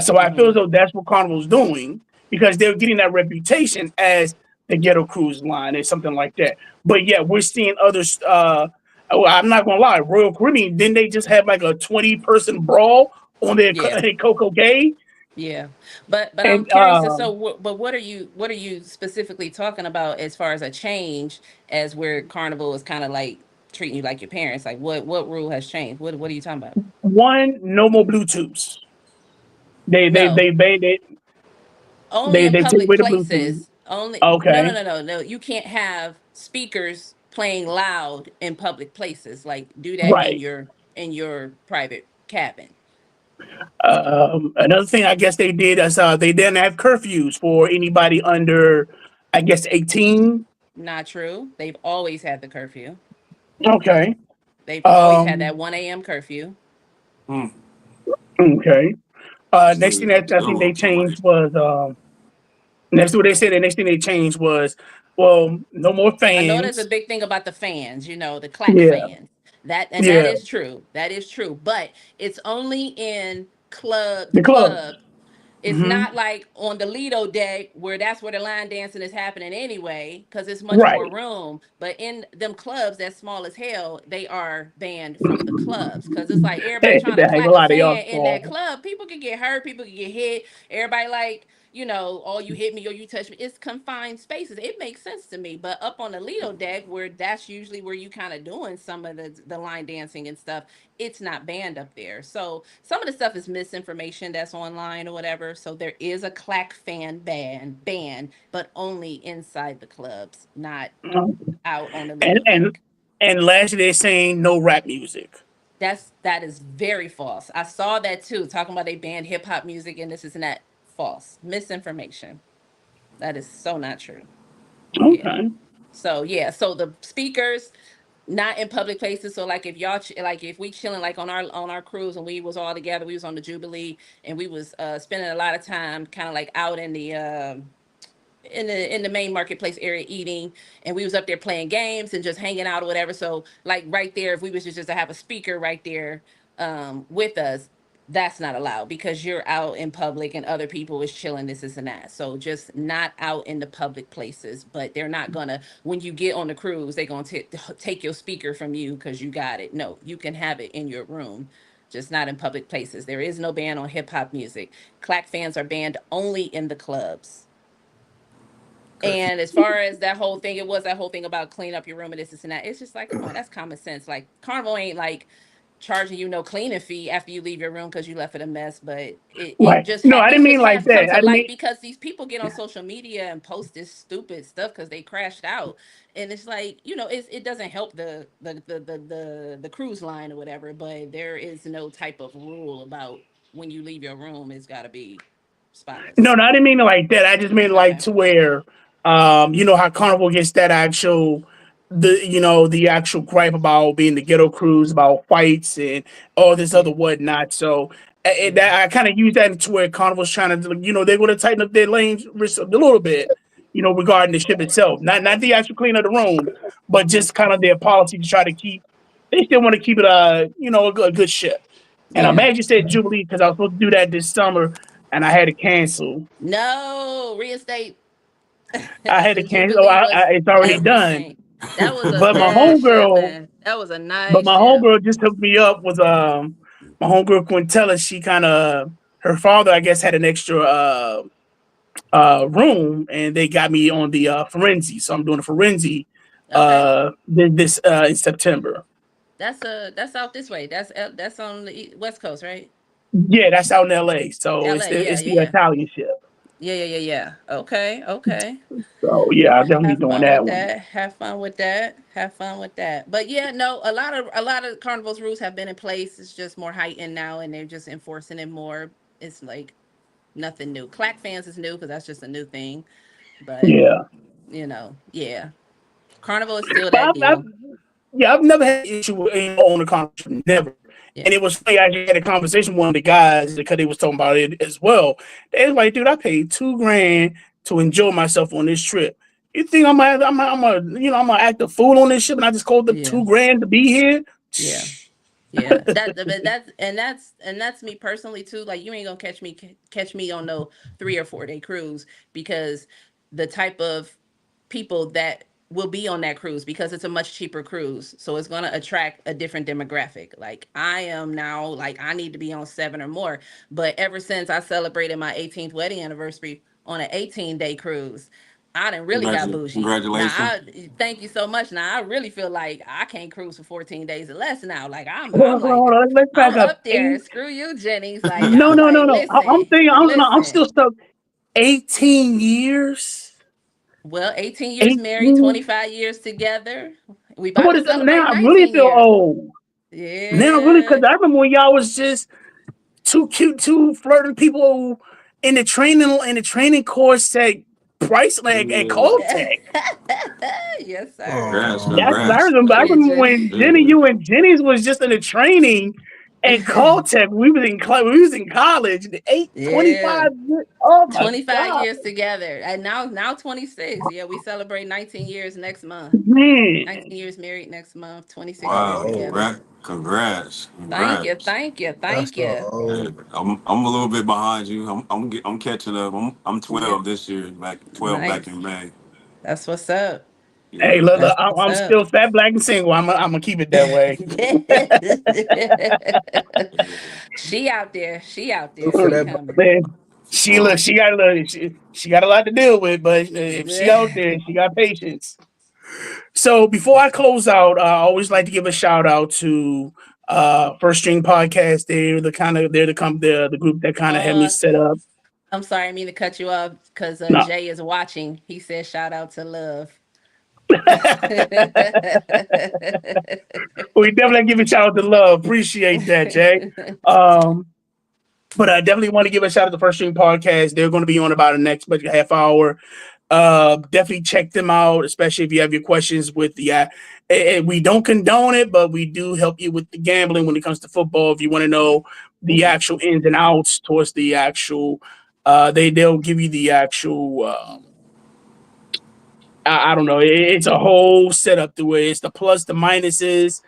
So I feel Mm-hmm. as though that's what Carnival's doing, because they're getting that reputation as the ghetto cruise line or something like that. But yeah, we're seeing others. I'm not gonna lie, Royal Caribbean, didn't they just have like a 20-person brawl on their Yeah. Coco Gay? Yeah, but I'm And curious to, but what are you specifically talking about as far as a change, as where Carnival is kind of like treating you like your parents? Like what rule has changed? What are you talking about? one, no more Bluetooths. They they No, they they they only they, in they take public away the Bluetooth. places. Only no no Okay, no no no. You can't have speakers playing loud in public places. Like do that right. in your private cabin. Another thing I guess they did is they didn't have curfews for anybody under, I guess, 18. Not true. They've always had the curfew. Okay. They've always had that Um. 1 a.m. curfew. Hmm. Okay. Next thing that I Still think don't they feel right. changed was next to what they said. The next thing they changed was, well, no more I know there's a fans. big thing about the fans, the clap Yeah. fans. That Yeah. is true. That is true. But it's only in club to The club. club. It's Hmm. not like on the Lido deck where that's where the line dancing is happening anyway, because it's much more Right. room. But in them clubs that's small as hell, they are banned from the clubs because it's like everybody trying to That ain't a clack a lot of y'all fan in that small. club. People can get hurt, people can get hit. Everybody like, oh, you hit me or you touch me. It's confined spaces. It makes sense to me. But up on the Lido deck, where that's usually where you kind of doing some of the line dancing and stuff, it's not banned up there. So some of the stuff is misinformation that's online or whatever. So there is a clack fan ban, but only inside the clubs, not out on the And Lido and deck. and lastly, they're saying no rap music. That is very false. I saw that too, talking about they banned hip hop music and this is not false. Misinformation. That is so not true. Yeah. Okay. So yeah, so the speakers not in public places. So like if like if we chilling like on our cruise and we was all together, we was on the Jubilee and we was spending a lot of time kind of like out in the in the main marketplace area eating, and we was up there playing games and just hanging out or whatever. So like right there, if we was just to have a speaker right there with us, that's not allowed because you're out in public and other people is chilling, this and that. So just not out in the public places. But they're not gonna, when you get on the cruise, they're gonna take your speaker from you because you got it. No, you can have it in your room, just not in public places. There is no ban on hip hop music. Clack fans are banned only in the clubs. And as far as that whole thing, it was that whole thing about clean up your room and this and that. It's just like, come on, that's common sense. Like Carnival ain't like charging you no cleaning fee after you leave your room because you left it a mess. But it Right. just No, I didn't these mean just like have come that. I to didn't light mean because these people get on social media and post this stupid stuff because they crashed out, and it's like, it doesn't help the cruise line or whatever. But there is no type of rule about when you leave your room, it's got to be spotless. no, I didn't mean it like that. I just mean like Okay. to where, how Carnival gets that actual, the actual gripe about being the ghetto cruise, about fights and all this other Yeah. whatnot. So Yeah. that I kind of use that to where Carnival's trying to, they're going to tighten up their lanes just a little bit, regarding the ship itself, not the actual clean of the rooms, but Hmm. just kind of their policy to try to keep. They still want to keep it, a good ship. And I'm Yeah. mad you said Jubilee because I was supposed to do that this summer and I had to cancel. No, reinstate. I had to The cancel. Jubilee was It's already done. everything. That was a But my sad ship, homegirl, man. That was a but nice my ship. homegirl just hooked me up with my homegirl Quintella. She kind of her father, I guess, had an extra room, and they got me on the Forensi. So I'm doing a Forensi Okay. this in September. That's out this way. That's on the West Coast, right? Yeah, that's out in L.A. So LA. Yeah, it's yeah, the yeah. Italian ship. Yeah, yeah, yeah, yeah. Okay, okay. So yeah, I'm definitely Have doing fun with that one. that. Have fun with that. Have fun with that. But yeah, no, a lot of Carnival's rules have been in place. It's just more heightened now, and they're just enforcing it more. It's like nothing new. Clack fans is new because that's just a new thing. But Yeah, yeah, Carnival is still but that deal. I've never had an issue with on the conversation, never. Yeah, And it was funny. I actually had a conversation with one of the guys because they was talking about it as well. They was like, "Dude, I paid $2,000 to enjoy myself on this trip. You think I'm gonna act a fool on this ship and I just called them yeah, $2,000 to be here?" yeah. Yeah, that's me personally too. Like you ain't gonna catch me on no 3 or 4 day cruise because the type of people that will be on that cruise because it's a much cheaper cruise, so it's gonna attract a different demographic. Like I am now, like I need to be on 7 or more. But ever since I celebrated my 18th wedding anniversary on an 18-day cruise, I done really got bougie. Now, Congratulations. thank you so much. Now, I really feel like I can't cruise for 14 days or less now. Like I'm Hold like on, let's I'm back up. up there. Screw you, Jennings. Like No, I'm no, no, like, no. I'm listen, thinking. I'm listen. still stuck. 18 years. Well, 18 years married, 18. 25 years together. We about What to is it celebrate now? I really 19 feel years. old. Now, really, Yeah. because I remember when y'all was just two cute, two flirting people in the training course at Price like at Caltech. Yes, sir. Congrats, Oh, That's what I congrats. remember. I Look at remember you. when Jenny, Yeah. you and Jenny's was just in the training at Caltech. We was in college. Yeah. 25 years. Oh my 25 God, years together. And now 26. Yeah, we celebrate 19 years next month. man. 19 years married next month, 26 that's years Wow. old. together. Congrats. Thank you, Congrats. thank you, That's thank so you. Yeah, old. I'm a little bit behind you. I'm catching up. I'm Yeah, 12 this year. Back 12 back nice. in May. That's what's up. Hey, Yeah. look, That's what's I'm up. still fat, black, and single. I'm gonna keep it that way. She out there. She out Who there. for She that? coming. Man, Oh, she got a lot to deal with, but if she out there, she got patience. So before I close out, I always like to give a shout out to First String Podcast. They're the group that kind of had me uh, set up. I'm sorry, I mean to cut you off because No. Jay is watching. He said, "Shout out to Love." We definitely give a shout out to Love. Appreciate that, Jay. Um, but I definitely want to give a shout out to First String Podcast. They're going to be on about the next half hour. Definitely check them out, especially if you have your questions with the. We don't condone it, but we do help you with the gambling when it comes to football. If you want to know the actual ins and outs towards the actual, they'll give you the actual I don't know. It's a whole setup to where it's the plus, the minuses.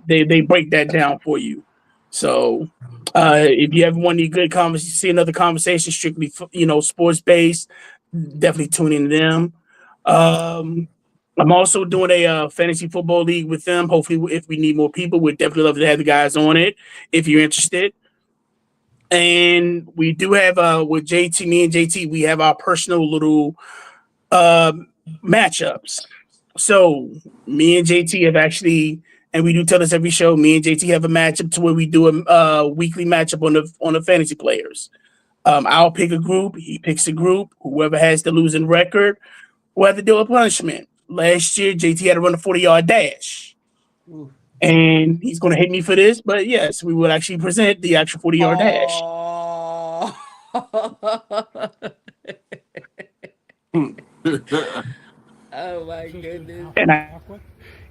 They break that down for you. So if you ever want any good conversation, see another conversation strictly sports based, definitely tune in to them. I'm also doing a fantasy football league with them. Hopefully, if we need more people, we'd definitely love to have the guys on it if you're interested. And we do have with JT, me and JT, we have our personal little matchups. So me and JT have actually, and we do tell this every show. Me and JT have a matchup to where we do a weekly matchup on the fantasy players. I'll pick a group. He picks a group. Whoever has the losing record will have to deal with punishment. Last year, JT had to run a 40-yard dash. Ooh. And he's going to hate me for this, but yes, we will actually present the actual 40-yard dash. Oh my goodness. And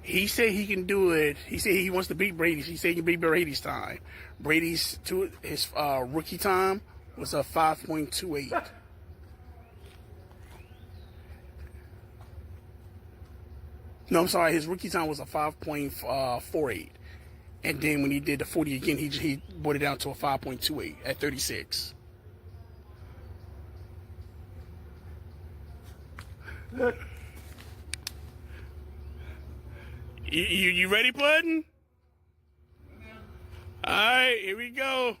he said he can do it. He said he wants to beat Brady. He said he can beat Brady's time. Brady's his rookie time was a 5.28. No, I'm sorry. His rookie time was a 5.48. And then when he did the 40 again, he brought it down to a 5.28 at 36. You ready, Button? All right, here we go.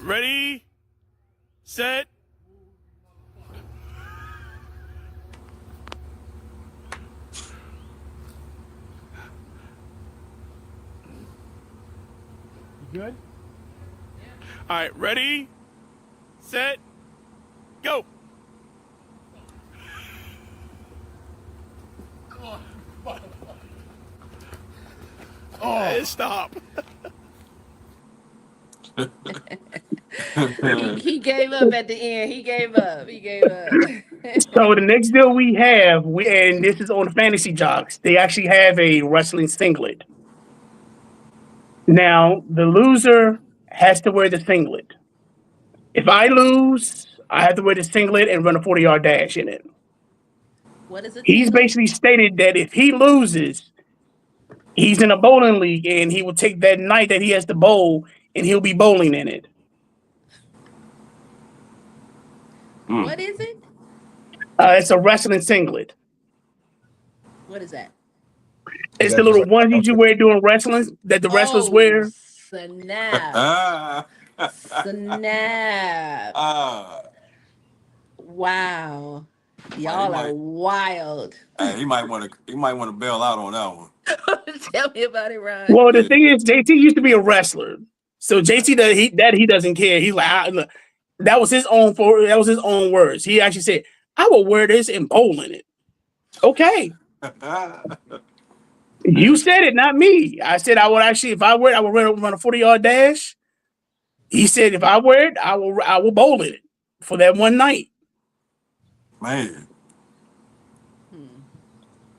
Ready, set. You good? All right, ready, set, go. Oh, stop. he gave up at the end. He gave up. So the next deal we have, and this is on Fantasy Jocks, they actually have a wrestling singlet. Now, the loser has to wear the singlet. If I lose, I have to wear the singlet and run a 40-yard dash in it. What is it? He's basically stated that if he loses, he's in a bowling league and he will take that night that he has to bowl and he'll be bowling in it. What is it? It's a wrestling singlet. What is that? It's the little onesie you wear doing wrestling that the wrestlers wear. Snap. Snap. Wow. Y'all are wild. He might want to bail out on that one. Tell me about it, Ron. Well, the thing is, JT used to be a wrestler, so JT he doesn't care. He's like, that was his own words. He actually said, "I will wear this and bowl in it." Okay, you said it, not me. I said I would actually, if I wear it, I would run a 40-yard dash. He said, if I wear it, I will bowl in it for that one night. Man,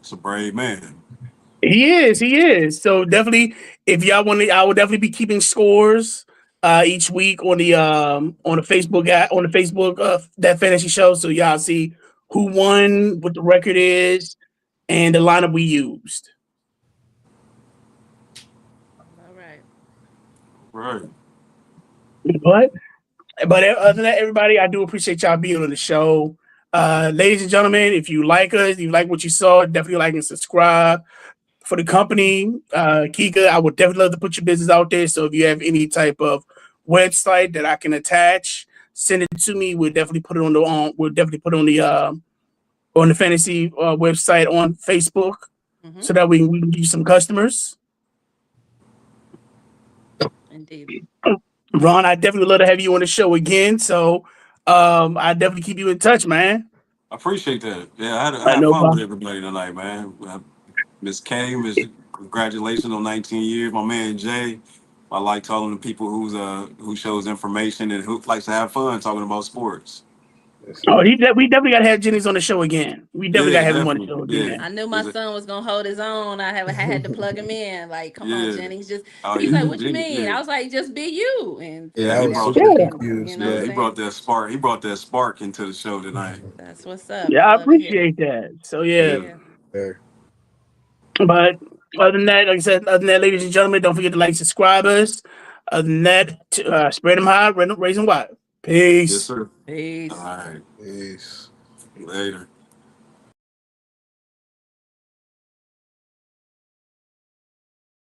it's a brave man. He is. So definitely, if y'all want to, I will definitely be keeping scores each week on the Facebook Dat Fantasy Show, so y'all see who won, what the record is, and the lineup we used. All right. Right. But other than that, everybody, I do appreciate y'all being on the show. Ladies and gentlemen, if you like us, if you like what you saw, definitely like and subscribe. For the company, Kika, I would definitely love to put your business out there. So if you have any type of website that I can attach, send it to me. We'll definitely put it on the fantasy website on Facebook, so that we can get you some customers. Indeed. Ron, I definitely love to have you on the show again. So I definitely keep you in touch, man. I appreciate that. Yeah, I had fun with everybody tonight, man. Miss K, congratulations on 19 years. My man Jay, I like talking to people who shows information and who likes to have fun talking about sports. Oh, we definitely got to have Jennings on the show again. We definitely got to have him on the show definitely. again. I knew my son was gonna hold his own. I had to plug him in. Like, come on, Yeah. Jennings. Just Oh, he's yeah. like, what you Jenny- mean? yeah. I was like, just be you. And Yeah, Yeah, I he was brought super that. confused. You know what Yeah, I'm he saying? brought that spark. He brought that spark into the show tonight. That's what's up. Yeah, I love to hear it. appreciate that. So yeah. Yeah. Yeah. But other than that, like I said, other than that, ladies and gentlemen, don't forget to like, subscribe us. Other than that, spread them high, raise them wide. Peace. Yes, sir. Peace. All right. Peace. Later.